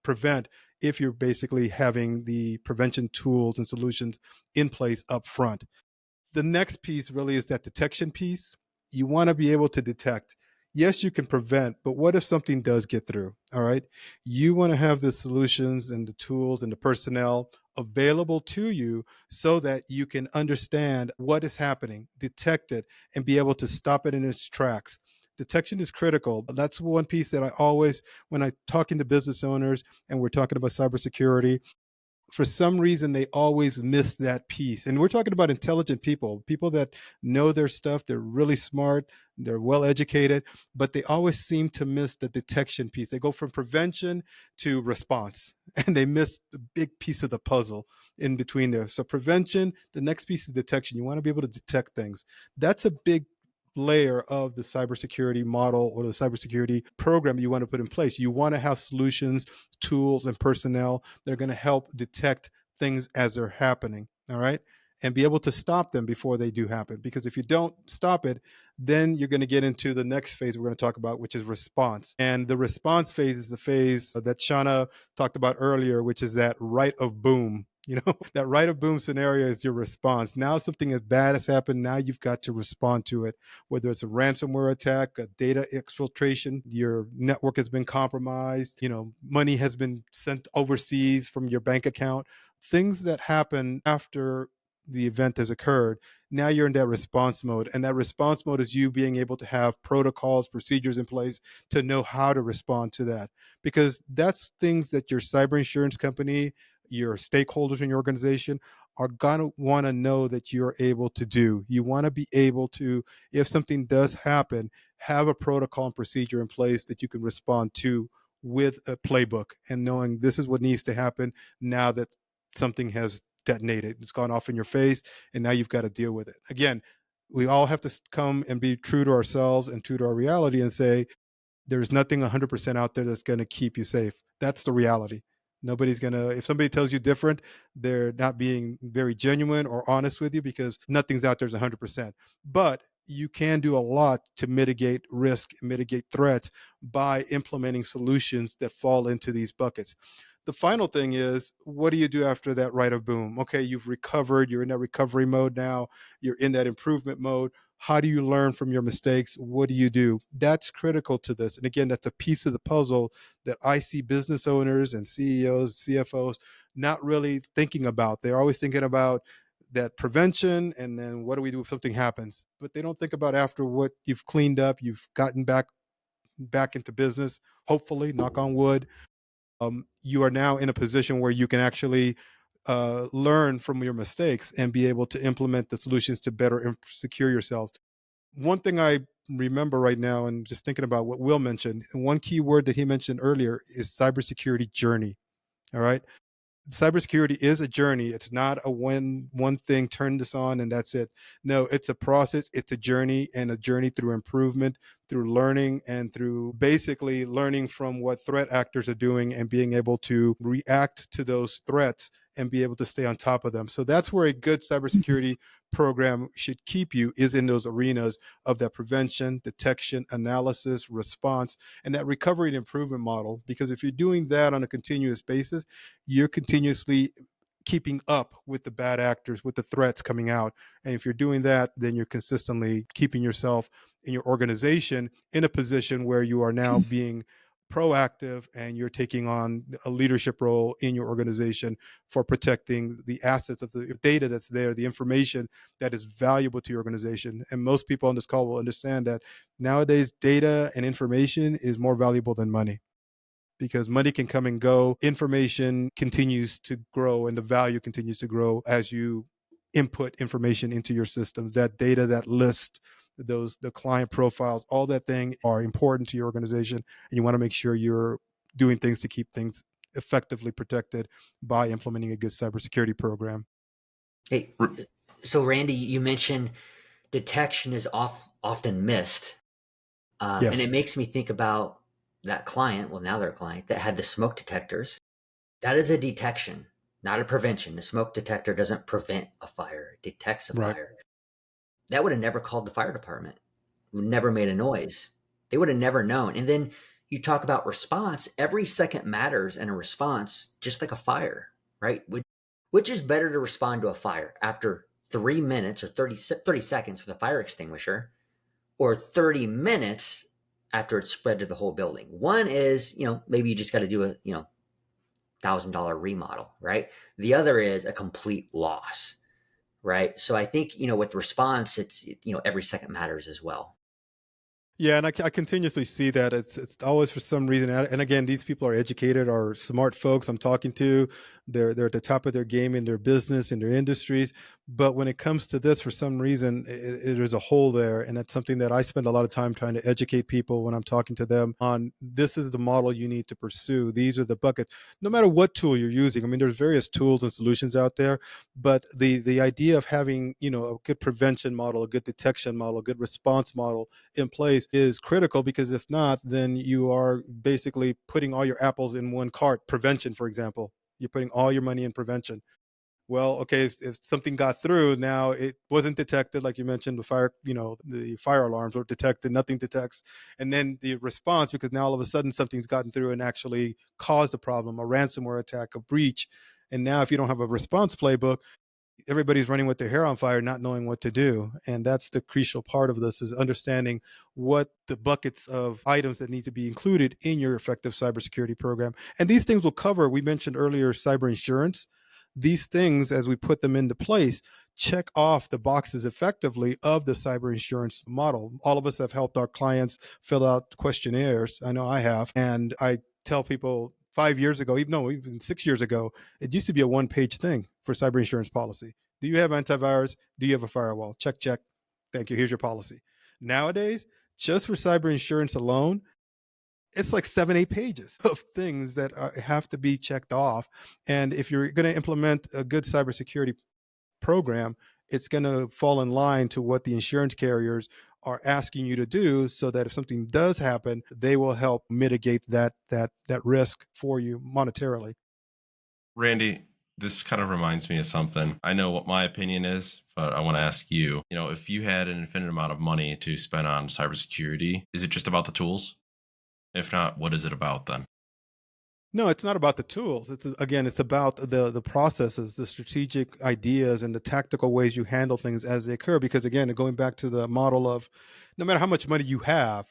prevent if you're basically having the prevention tools and solutions in place up front. The next piece really is that detection piece. You want to be able to detect. Yes, you can prevent, but what if something does get through? All right. You want to have the solutions and the tools and the personnel available to you so that you can understand what is happening, detect it, and be able to stop it in its tracks. Detection is critical. That's one piece that I always, when I'm talking to business owners and we're talking about cybersecurity, for some reason they always miss that piece. And we're talking about intelligent people that know their stuff. They're really smart, they're well educated, but they always seem to miss the detection piece. They go from prevention to response and they miss the big piece of the puzzle in between there. So prevention, the next piece is detection. You want to be able to detect things. That's a big layer of the cybersecurity model or the cybersecurity program you want to put in place. You want to have solutions, tools, and personnel that are going to help detect things as they're happening. All right. And be able to stop them before they do happen. Because if you don't stop it, then you're going to get into the next phase we're going to talk about, which is response. And the response phase is the phase that Shauna talked about earlier, which is that right of boom. That right of boom scenario is your response. Now something as bad has happened. Now you've got to respond to it, whether it's a ransomware attack, a data exfiltration, your network has been compromised, money has been sent overseas from your bank account, things that happen after the event has occurred. Now you're in that response mode. And that response mode is you being able to have protocols, procedures in place to know how to respond to that. Because that's things that your cyber insurance company, your stakeholders in your organization are going to want to know that you're able to do. You want to be able to, if something does happen, have a protocol and procedure in place that you can respond to with a playbook and knowing this is what needs to happen now that something has detonated. It's gone off in your face and now you've got to deal with it. Again, we all have to come and be true to ourselves and true to our reality and say, there's nothing 100% out there that's going to keep you safe. That's the reality. Nobody's going to, if somebody tells you different, they're not being very genuine or honest with you because nothing's out there is 100%. But you can do a lot to mitigate risk, mitigate threats by implementing solutions that fall into these buckets. The final thing is, what do you do after that right of boom? Okay, you've recovered, you're in that recovery mode now, you're in that improvement mode. How do you learn from your mistakes? What do you do? That's critical to this. And again, that's a piece of the puzzle that I see business owners and CEOs, CFOs not really thinking about. They're always thinking about that prevention and then what do we do if something happens? But they don't think about after what you've cleaned up, you've gotten back into business, hopefully, knock on wood. You are now in a position where you can actually learn from your mistakes and be able to implement the solutions to better secure yourself. One thing I remember right now, and just thinking about what Will mentioned, and one key word that he mentioned earlier is cybersecurity journey. All right. Cybersecurity is a journey. It's not a one thing, turn this on and that's it. No, it's a process, it's a journey, and a journey through improvement, through learning, and through basically learning from what threat actors are doing and being able to react to those threats and be able to stay on top of them. So that's where a good cybersecurity program should keep you, is in those arenas of that prevention, detection, analysis, response, and that recovery and improvement model. Because if you're doing that on a continuous basis, you're continuously keeping up with the bad actors, with the threats coming out. And if you're doing that, then you're consistently keeping yourself in your organization in a position where you are now being proactive and you're taking on a leadership role in your organization for protecting the assets of the data that's there, the information that is valuable to your organization. And most people on this call will understand that nowadays data and information is more valuable than money, because money can come and go. Information continues to grow and the value continues to grow as you input information into your systems. That data, that list, the client profiles, all that thing are important to your organization. And you want to make sure you're doing things to keep things effectively protected by implementing a good cybersecurity program. Hey, so Randy, you mentioned detection is often missed. Yes. And it makes me think about that client, well, now they're a client, that had the smoke detectors. That is a detection, not a prevention. The smoke detector doesn't prevent a fire, it detects a Right. fire. That would have never called the fire department, would never made a noise. They would have never known. And then you talk about response. Every second matters in a response, just like a fire, right? Which is better to respond to a fire after 3 minutes or 30 seconds with a fire extinguisher, or 30 minutes after it's spread to the whole building? One is, maybe you just got to do a, $1,000 remodel, right? The other is a complete loss, right? So I think, with response, it's, every second matters as well. Yeah, and I continuously see that it's always for some reason. And again, these people are educated, are smart folks I'm talking to. They're at the top of their game in their business, in their industries. But when it comes to this, for some reason, there's a hole there, and that's something that I spend a lot of time trying to educate people when I'm talking to them on. This is the model you need to pursue. These are the buckets. No matter what tool you're using, I mean, there's various tools and solutions out there, but the idea of having a good prevention model, a good detection model, a good response model in place is critical, because if not, then you are basically putting all your apples in one cart. Prevention, for example, you're putting all your money in prevention. Well, okay, if something got through, now it wasn't detected, like you mentioned, the fire alarms were detected, nothing detects. And then the response, because now all of a sudden something's gotten through and actually caused a problem, a ransomware attack, a breach. And now if you don't have a response playbook, everybody's running with their hair on fire, not knowing what to do. And that's the crucial part of this, is understanding what the buckets of items that need to be included in your effective cybersecurity program. And these things will cover, we mentioned earlier, cyber insurance. These things, as we put them into place, check off the boxes effectively of the cyber insurance model. All of us have helped our clients fill out questionnaires. I know I have. And I tell people 5 years ago, even 6 years ago, it used to be a one-page thing for cyber insurance policy. Do you have antivirus? Do you have a firewall? Check, check. Thank you. Here's your policy. Nowadays, just for cyber insurance alone, it's like 7-8 pages of things that have to be checked off. And if you're going to implement a good cybersecurity program, it's going to fall in line to what the insurance carriers are asking you to do, so that if something does happen, they will help mitigate that risk for you monetarily. Randy, this kind of reminds me of something. I know what my opinion is, but I want to ask you, if you had an infinite amount of money to spend on cybersecurity, is it just about the tools? If not, what is it about then? No, it's not about the tools. It's again, it's about the processes, the strategic ideas, and the tactical ways you handle things as they occur. Because again, going back to the model of, no matter how much money you have,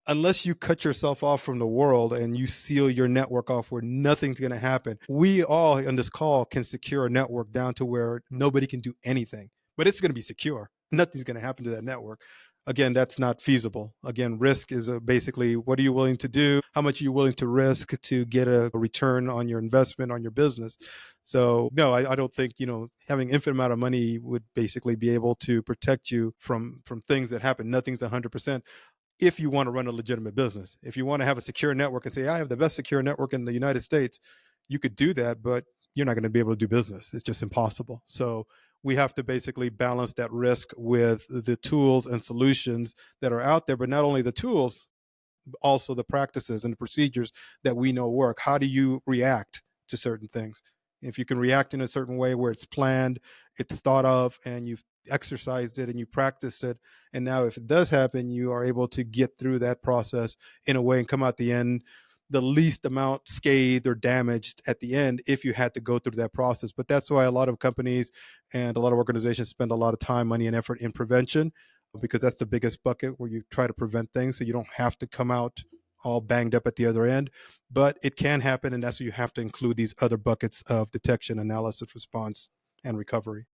unless you cut yourself off from the world and you seal your network off where nothing's going to happen, we all on this call can secure a network down to where nobody can do anything, but it's going to be secure. Nothing's going to happen to that network. Again, that's not feasible. Again, risk is basically, what are you willing to do? How much are you willing to risk to get a return on your investment, on your business? So no, I don't think, having infinite amount of money would basically be able to protect you from things that happen. Nothing's 100%. If you want to run a legitimate business, if you want to have a secure network and say, I have the best secure network in the United States, you could do that, but you're not going to be able to do business. It's just impossible. So we have to basically balance that risk with the tools and solutions that are out there, but not only the tools, also the practices and the procedures that we know work. How do you react to certain things? If you can react in a certain way where it's planned, it's thought of, and you've exercised it and you practice it, and now if it does happen, you are able to get through that process in a way and come out the end the least amount scathed or damaged at the end if you had to go through that process. But that's why a lot of companies and a lot of organizations spend a lot of time, money, and effort in prevention, because that's the biggest bucket where you try to prevent things so you don't have to come out all banged up at the other end. But it can happen, and that's where you have to include these other buckets of detection, analysis, response, and recovery.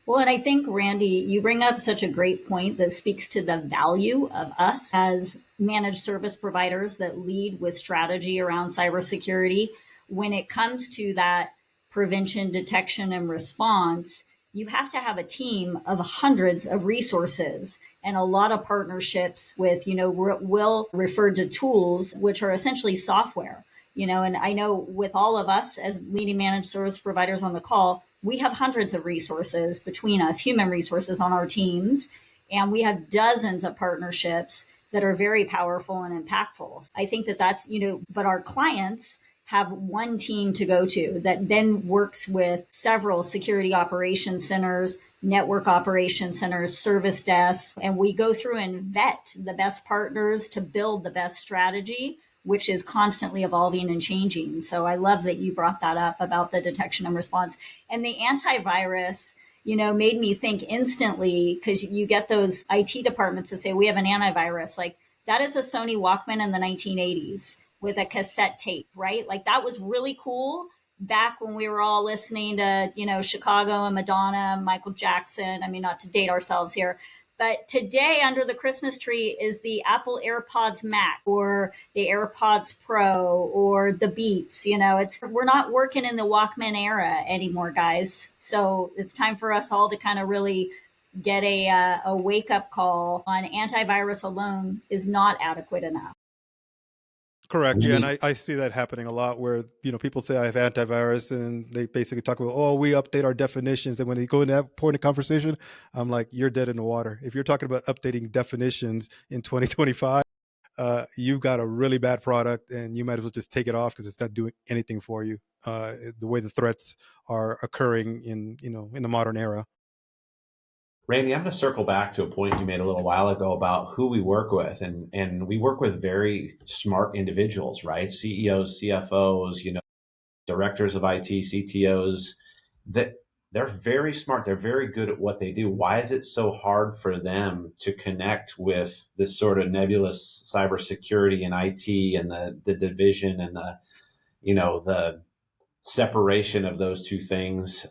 Well, and I think, Randy, you bring up such a great point that speaks to the value of us as managed service providers that lead with strategy around cybersecurity. When it comes to that prevention, detection, and response, you have to have a team of hundreds of resources and a lot of partnerships with, Will referred to tools, which are essentially software. And I know with all of us as leading managed service providers on the call, we have hundreds of resources between us, human resources on our teams, and we have dozens of partnerships that are very powerful and impactful. I think that that's, but our clients have one team to go to that then works with several security operations centers, network operations centers, service desks, and we go through and vet the best partners to build the best strategy, which is constantly evolving and changing. So I love that you brought that up about the detection and response. And the antivirus, made me think instantly, because you get those IT departments that say, we have an antivirus. Like, that is a Sony Walkman in the 1980s with a cassette tape, right? Like, that was really cool back when we were all listening to, Chicago and Madonna, Michael Jackson. I mean, not to date ourselves here. But today, under the Christmas tree, is the Apple AirPods Max or the AirPods Pro or the Beats. We're not working in the Walkman era anymore, guys. So it's time for us all to kind of really get a wake up call on antivirus alone is not adequate enough. Correct. Yeah, and I see that happening a lot where, people say I have antivirus and they basically talk about, oh, we update our definitions. And when they go in that point of conversation, I'm like, you're dead in the water. If you're talking about updating definitions in 2025, you've got a really bad product and you might as well just take it off because it's not doing anything for you. The way the threats are occurring in the modern era. Randy, I'm going to circle back to a point you made a little while ago about who we work with. And we work with very smart individuals, right? CEOs, CFOs, directors of IT, CTOs, that they're very smart. They're very good at what they do. Why is it so hard for them to connect with this sort of nebulous cybersecurity and IT and the division and the separation of those two things?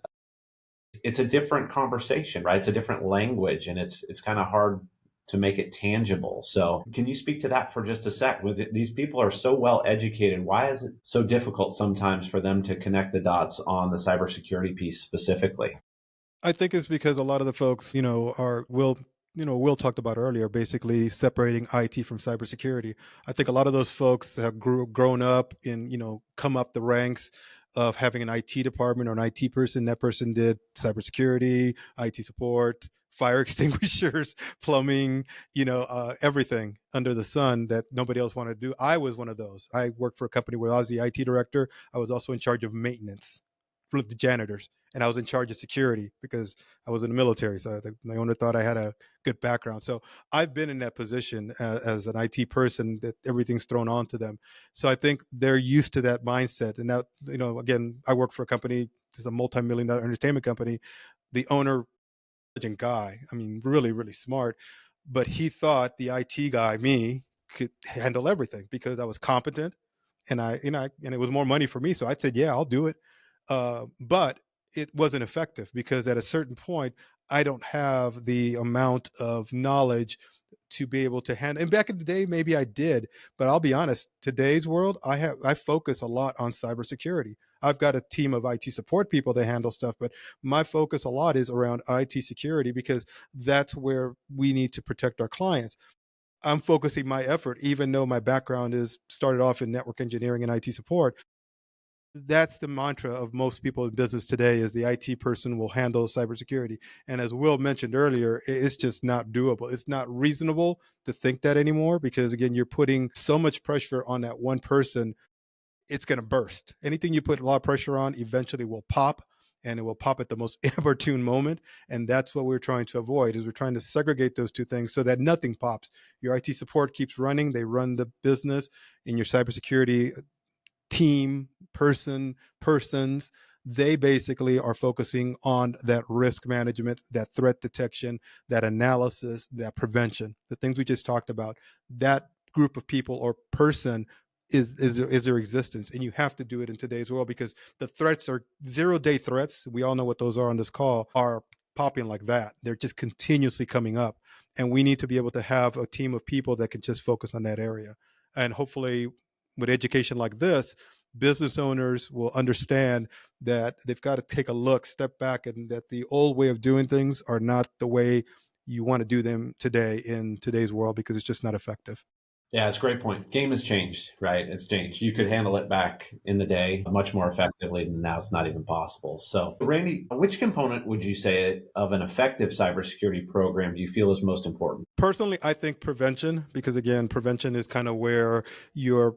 It's a different conversation, right? It's a different language, and it's kind of hard to make it tangible. So can you speak to that for just a sec? These people are so well educated. Why is it so difficult sometimes for them to connect the dots on the cybersecurity piece specifically? I think it's because a lot of the folks, Will talked about earlier, basically separating IT from cybersecurity. I think a lot of those folks have grown up in, come up the ranks of having an IT department or an IT person. That person did cybersecurity, IT support, fire extinguishers, plumbing, everything under the sun that nobody else wanted to do. I was one of those. I worked for a company where I was the IT director. I was also in charge of maintenance for the janitors. and I was in charge of security because I was in the military. So my owner thought I had a good background. So I've been in that position as an IT person that everything's thrown onto them. So I think they're used to that mindset. And now, again, I work for a company, it's a multi-million-dollar entertainment company. The owner, intelligent guy, I mean, really, really smart, but he thought the IT guy, me, could handle everything because I was competent, and and it was more money for me. So I said, yeah, I'll do it. But it wasn't effective because at a certain point, I don't have the amount of knowledge to be able to handle. And back in the day, maybe I did, but I'll be honest. Today's world, I focus a lot on cybersecurity. I've got a team of IT support people that handle stuff, but my focus a lot is around IT security because that's where we need to protect our clients. I'm focusing my effort, even though my background is started off in network engineering and IT support. That's the mantra of most people in business today is the IT person will handle cybersecurity. And as Will mentioned earlier, it's just not doable. It's not reasonable to think that anymore because again, you're putting so much pressure on that one person, it's going to burst. Anything you put a lot of pressure on eventually will pop, and it will pop at the most opportune moment. And that's what we're trying to avoid is we're trying to segregate those two things so that nothing pops. Your IT support keeps running. They run the business. In your cybersecurity team, persons, they basically are focusing on that risk management, that threat detection, that analysis, that prevention, the things we just talked about. That group of people or person is their existence, and you have to do it in today's world because the threats are 0-day threats. We all know what those are on this call, are popping like that. They're just continuously coming up, and we need to be able to have a team of people that can just focus on that area. And hopefully with education like this, business owners will understand that they've got to take a look, step back, and that the old way of doing things are not the way you want to do them today in today's world because it's just not effective. Yeah, it's a great point. Game has changed, right? It's changed. You could handle it back in the day much more effectively than now. It's not even possible. So, Randy, which component would you say of an effective cybersecurity program do you feel is most important? Personally, I think prevention, because again, prevention is kind of where you're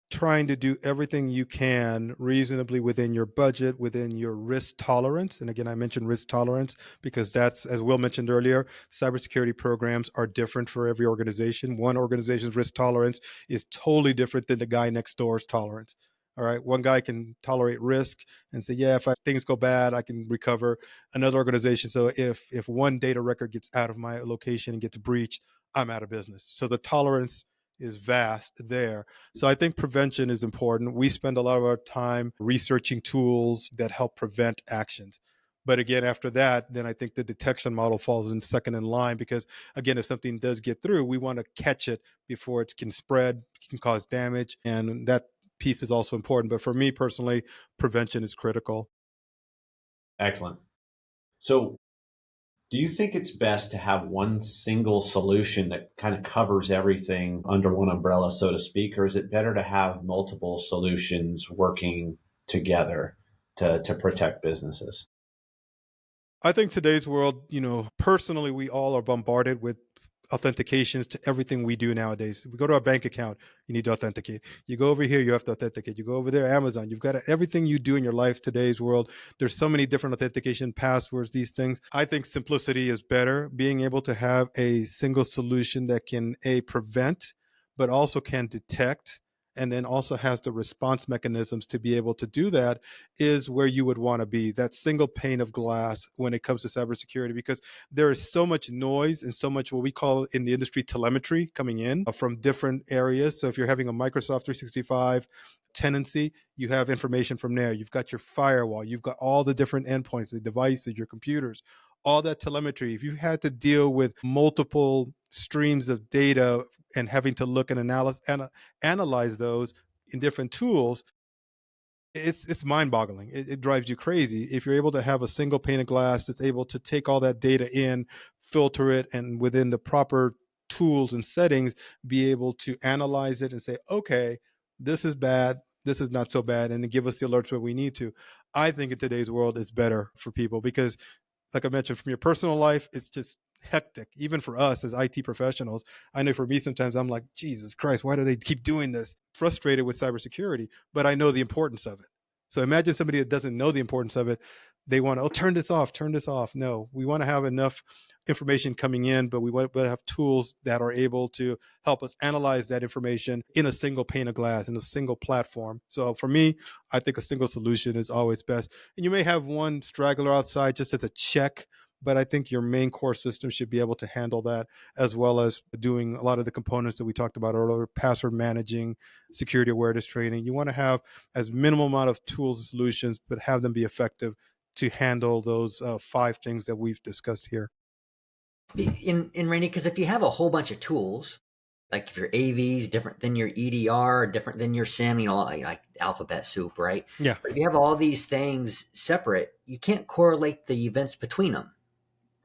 trying to do everything you can reasonably within your budget, within your risk tolerance. And again, I mentioned risk tolerance because that's, as Will mentioned earlier, cybersecurity programs are different for every organization. One organization's risk tolerance is totally different than the guy next door's tolerance. All right. One guy can tolerate risk and say, yeah, if things go bad, I can recover. Another organization. So if one data record gets out of my location and gets breached, I'm out of business. So the tolerance is vast there. So I think prevention is important. We spend a lot of our time researching tools that help prevent actions. But again, after that, then I think the detection model falls in second in line because, again, if something does get through, we want to catch it before it can spread, can cause damage. And that piece is also important. But for me personally, prevention is critical. Excellent. So, do you think it's best to have one single solution that kind of covers everything under one umbrella, so to speak, or is it better to have multiple solutions working together to protect businesses? I think today's world, personally, we all are bombarded with authentications to everything we do nowadays. If we go to our bank account, you need to authenticate. You go over here, you have to authenticate. You go over there, Amazon, you've got everything you do in your life, today's world. There's so many different authentication passwords, these things. I think simplicity is better. Being able to have a single solution that can prevent, but also can detect, and then also has the response mechanisms to be able to do that is where you would want to be, that single pane of glass when it comes to cybersecurity, because there is so much noise and so much what we call in the industry telemetry coming in from different areas. So if you're having a Microsoft 365 tenancy, you have information from there. You've got your firewall, you've got all the different endpoints, the devices, your computers, all that telemetry. If you had to deal with multiple streams of data and having to look and analyze those in different tools, it's mind-boggling. It drives you crazy. If you're able to have a single pane of glass that's able to take all that data in, filter it, and within the proper tools and settings, be able to analyze it and say, okay, this is bad, this is not so bad, and to give us the alerts where we need to. I think in today's world, it's better for people because, like I mentioned, from your personal life, it's just hectic. Even for us as IT professionals, I know for me, sometimes I'm like, Jesus Christ, why do they keep doing this? Frustrated with cybersecurity, but I know the importance of it. So imagine somebody that doesn't know the importance of it. they want to, oh, turn this off, turn this off. No, we want to have enough information coming in, but we want to have tools that are able to help us analyze that information in a single pane of glass, in a single platform. So for me, I think a single solution is always best. And you may have one straggler outside just as a check, but I think your main core system should be able to handle that, as well as doing a lot of the components that we talked about earlier, password managing, security awareness training. You want to have as minimal amount of tools and solutions, but have them be effective to handle those 5 things that we've discussed here. In Randy, because if you have a whole bunch of tools, like if your AV is different than your EDR, different than your SIM, like alphabet soup, right? Yeah. But if you have all these things separate, you can't correlate the events between them,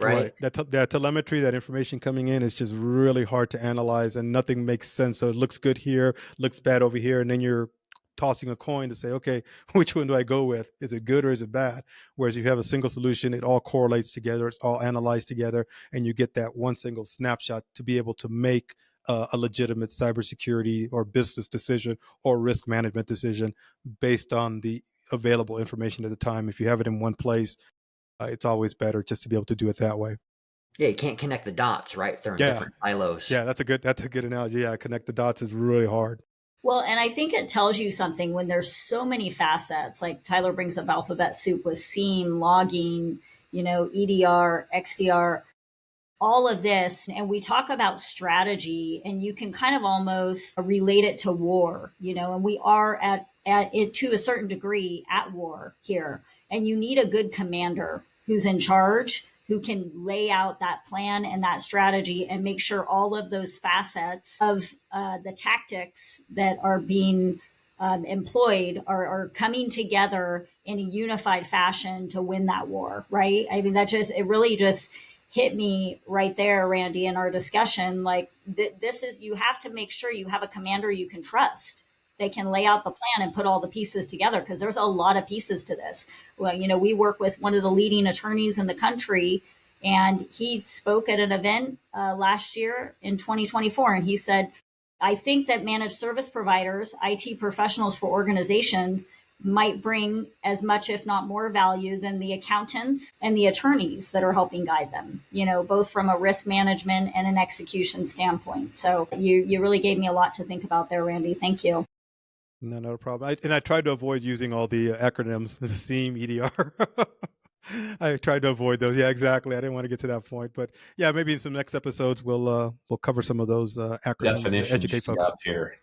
right? That telemetry, that information coming in is just really hard to analyze, and nothing makes sense. So it looks good here, looks bad over here, and then you're tossing a coin to say, okay, which one do I go with? Is it good or is it bad? Whereas if you have a single solution, it all correlates together, it's all analyzed together, and you get that one single snapshot to be able to make a legitimate cybersecurity or business decision or risk management decision based on the available information at the time. If you have it in one place, it's always better just to be able to do it that way. Yeah, you can't connect the dots, right? If they're in different silos. Yeah, that's a good analogy. Yeah, connect the dots is really hard. Well, and I think it tells you something when there's so many facets, like Tyler brings up alphabet soup with SIEM, logging, EDR, XDR, all of this. And we talk about strategy, and you can kind of almost relate it to war, and we are at it to a certain degree at war here. And you need a good commander who's in charge, who can lay out that plan and that strategy and make sure all of those facets of the tactics that are being employed are coming together in a unified fashion to win that war, right? I mean, it really just hit me right there, Randy, in our discussion. Like this is, you have to make sure you have a commander you can trust. They can lay out the plan and put all the pieces together, because there's a lot of pieces to this. Well, we work with one of the leading attorneys in the country, and he spoke at an event last year in 2024. And he said, I think that managed service providers, IT professionals for organizations, might bring as much, if not more value than the accountants and the attorneys that are helping guide them, both from a risk management and an execution standpoint. So you really gave me a lot to think about there, Randy. Thank you. No problem. I tried to avoid using all the acronyms, the SIEM, EDR. I tried to avoid those. Yeah, exactly. I didn't want to get to that point, but yeah, maybe in some next episodes we'll cover some of those acronyms to educate folks. Here.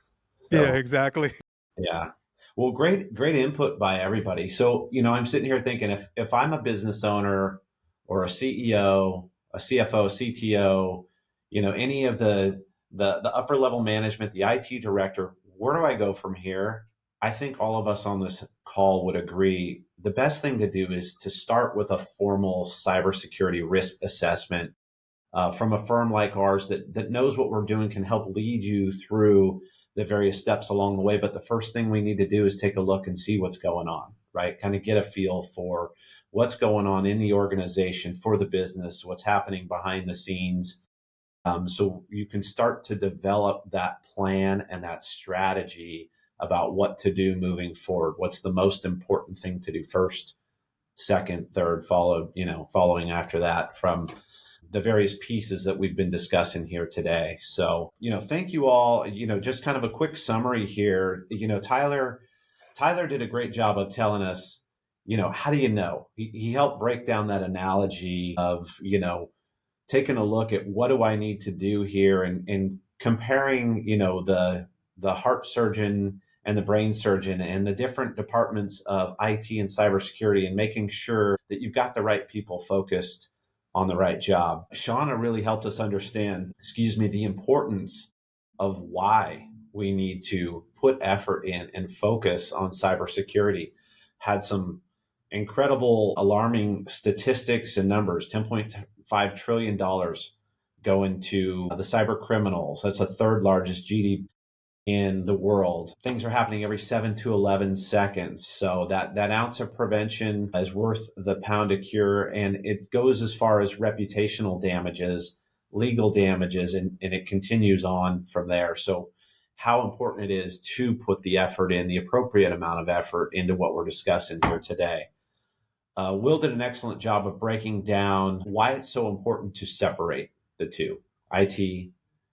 So, yeah, exactly. Yeah. Well, great input by everybody. So, I'm sitting here thinking, if I'm a business owner or a CEO, a CFO, CTO, any of the upper level management, the IT director, where do I go from here? I think all of us on this call would agree the best thing to do is to start with a formal cybersecurity risk assessment from a firm like ours that knows what we're doing, can help lead you through the various steps along the way. But the first thing we need to do is take a look and see what's going on, right? Kind of get a feel for what's going on in the organization, for the business, what's happening behind the scenes. So you can start to develop that plan and that strategy about what to do moving forward. What's the most important thing to do first, second, third, following after that from the various pieces that we've been discussing here today. So, thank you all. Just kind of a quick summary here. Tyler did a great job of telling us, how do you know? He helped break down that analogy of, taking a look at what do I need to do here and comparing, the heart surgeon and the brain surgeon and the different departments of IT and cybersecurity, and making sure that you've got the right people focused on the right job. Shauna really helped us understand, the importance of why we need to put effort in and focus on cybersecurity. Had some incredible, alarming statistics and numbers. $10.5 trillion going to the cyber criminals. That's the third largest GDP in the world. Things are happening every 7 to 11 seconds. So that ounce of prevention is worth the pound of cure. And it goes as far as reputational damages, legal damages, and it continues on from there. So how important it is to put the effort in, the appropriate amount of effort into what we're discussing here today. Will did an excellent job of breaking down why it's so important to separate the two, IT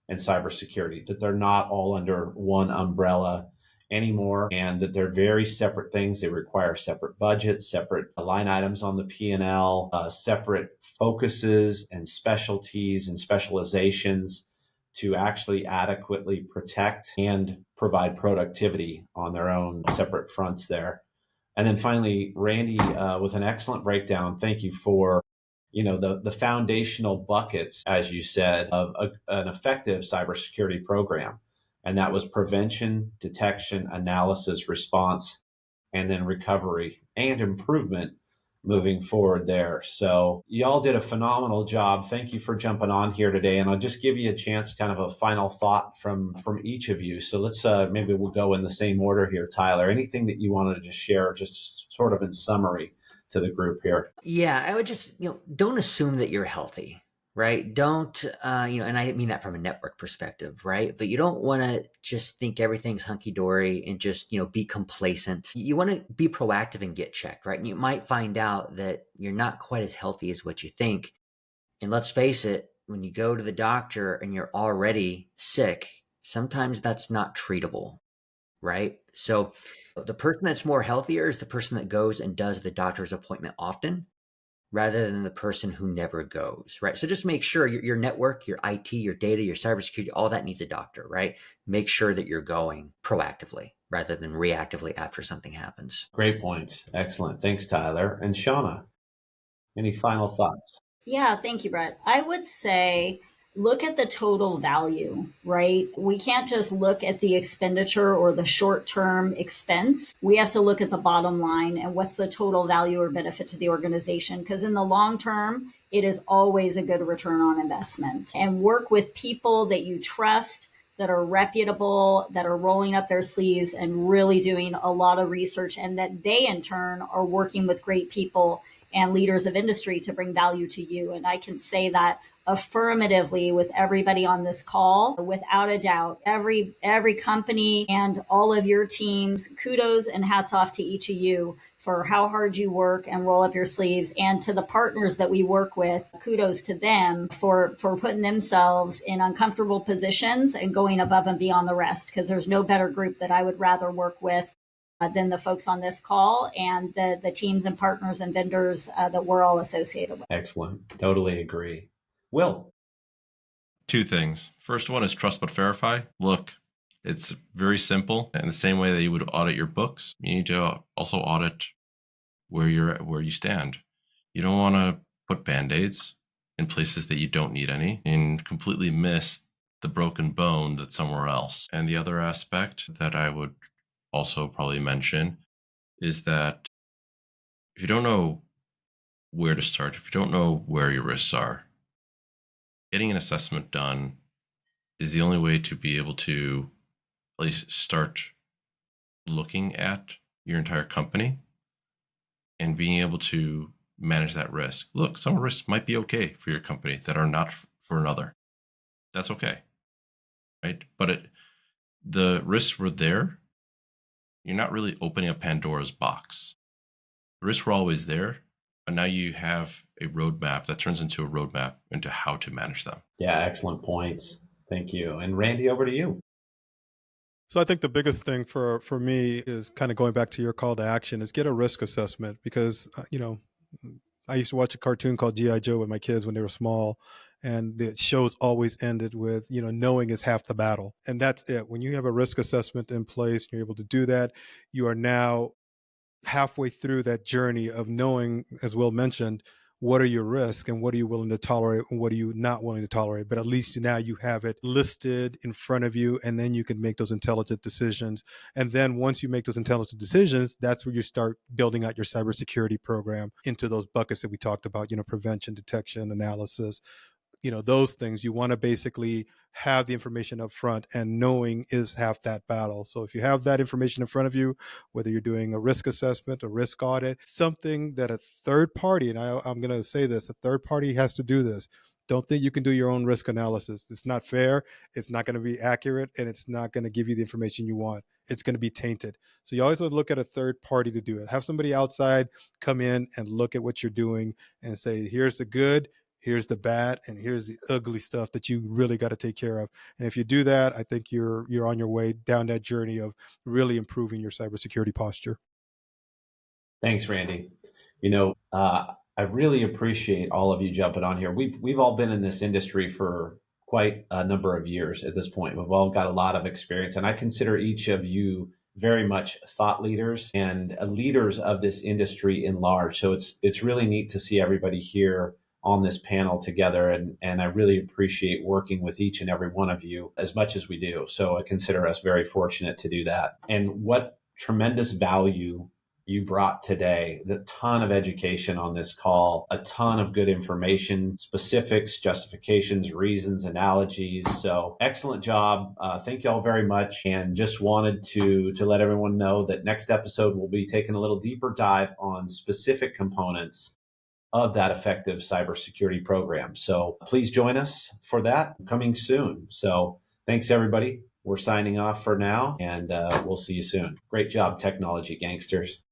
and cybersecurity, that they're not all under one umbrella anymore, and that they're very separate things. They require separate budgets, separate line items on the P&L, separate focuses and specialties and specializations to actually adequately protect and provide productivity on their own separate fronts there. And then finally, Randy, with an excellent breakdown. Thank you for, the foundational buckets, as you said, of an effective cybersecurity program. And that was prevention, detection, analysis, response, and then recovery and improvement moving forward there. So y'all did a phenomenal job. Thank you for jumping on here today. And I'll just give you a chance, kind of a final thought from each of you. So let's maybe we'll go in the same order here. Tyler, anything that you wanted to share, just sort of in summary to the group here? Yeah, I would just, don't assume that you're healthy, right? Don't, and I mean that from a network perspective, right? But you don't want to just think everything's hunky dory and just, be complacent. You want to be proactive and get checked, right? And you might find out that you're not quite as healthy as what you think. And let's face it, when you go to the doctor and you're already sick, sometimes that's not treatable, right? So the person that's more healthier is the person that goes and does the doctor's appointment often rather than the person who never goes, right? So just make sure your network, your IT, your data, your cybersecurity, all that needs a doctor, right? Make sure that you're going proactively rather than reactively after something happens. Great points. Excellent. Thanks, Tyler. And Shauna, any final thoughts? Yeah, thank you, Brett. I would say look at the total value, right? We can't just look at the expenditure or the short term expense. We have to look at the bottom line and what's the total value or benefit to the organization. Because in the long term, it is always a good return on investment. And work with people that you trust, that are reputable, that are rolling up their sleeves and really doing a lot of research, and that they in turn are working with great people and leaders of industry to bring value to you. And I can say that affirmatively with everybody on this call, without a doubt. Every company and all of your teams, kudos and hats off to each of you for how hard you work and roll up your sleeves. And to the partners that we work with, kudos to them for putting themselves in uncomfortable positions and going above and beyond the rest, because there's no better group that I would rather work with than the folks on this call and the teams and partners and vendors that we're all associated with. Excellent. Totally agree. Will? Two things. First one is trust but verify. Look, it's very simple. In the same way that you would audit your books, you need to also audit where you stand. You don't want to put band-aids in places that you don't need any and completely miss the broken bone that's somewhere else. And the other aspect that I would also probably mention is that if you don't know where to start, if you don't know where your risks are, getting an assessment done is the only way to be able to at least start looking at your entire company and being able to manage that risk. Look, some risks might be okay for your company that are not for another. That's okay, right? But the risks were there. You're not really opening a Pandora's box. The risks were always there, but now you have a roadmap that turns into a roadmap into how to manage them. Yeah, excellent points. Thank you. And Randy, over to you. So I think the biggest thing for me is kind of going back to your call to action is get a risk assessment, because, I used to watch a cartoon called G.I. Joe with my kids when they were small, and the shows always ended with, knowing is half the battle. And that's it. When you have a risk assessment in place, you're able to do that. You are now halfway through that journey of knowing, as Will mentioned, what are your risks and what are you willing to tolerate and what are you not willing to tolerate. But at least now you have it listed in front of you, and then you can make those intelligent decisions. And then once you make those intelligent decisions, that's where you start building out your cybersecurity program into those buckets that we talked about, prevention, detection, analysis, those things. You want to basically have the information up front, and knowing is half that battle. So if you have that information in front of you, whether you're doing a risk assessment, a risk audit, something that a third party, and I'm going to say this, a third party has to do this. Don't think you can do your own risk analysis. It's not fair. It's not going to be accurate, and it's not going to give you the information you want. It's going to be tainted. So you always want to look at a third party to do it. Have somebody outside come in and look at what you're doing and say, here's the good, here's the bad, and here's the ugly stuff that you really got to take care of. And if you do that, I think you're on your way down that journey of really improving your cybersecurity posture. Thanks, Randy. I really appreciate all of you jumping on here. We've all been in this industry for quite a number of years at this point. We've all got a lot of experience, and I consider each of you very much thought leaders and leaders of this industry in large. So it's really neat to see everybody here on this panel together, and I really appreciate working with each and every one of you as much as we do. So I consider us very fortunate to do that. And what tremendous value you brought today, the ton of education on this call, a ton of good information, specifics, justifications, reasons, analogies. So excellent job. Thank you all very much. And just wanted to let everyone know that next episode we'll be taking a little deeper dive on specific components of that effective cybersecurity program. So please join us for that coming soon. So thanks, everybody. We're signing off for now, and we'll see you soon. Great job, technology gangsters.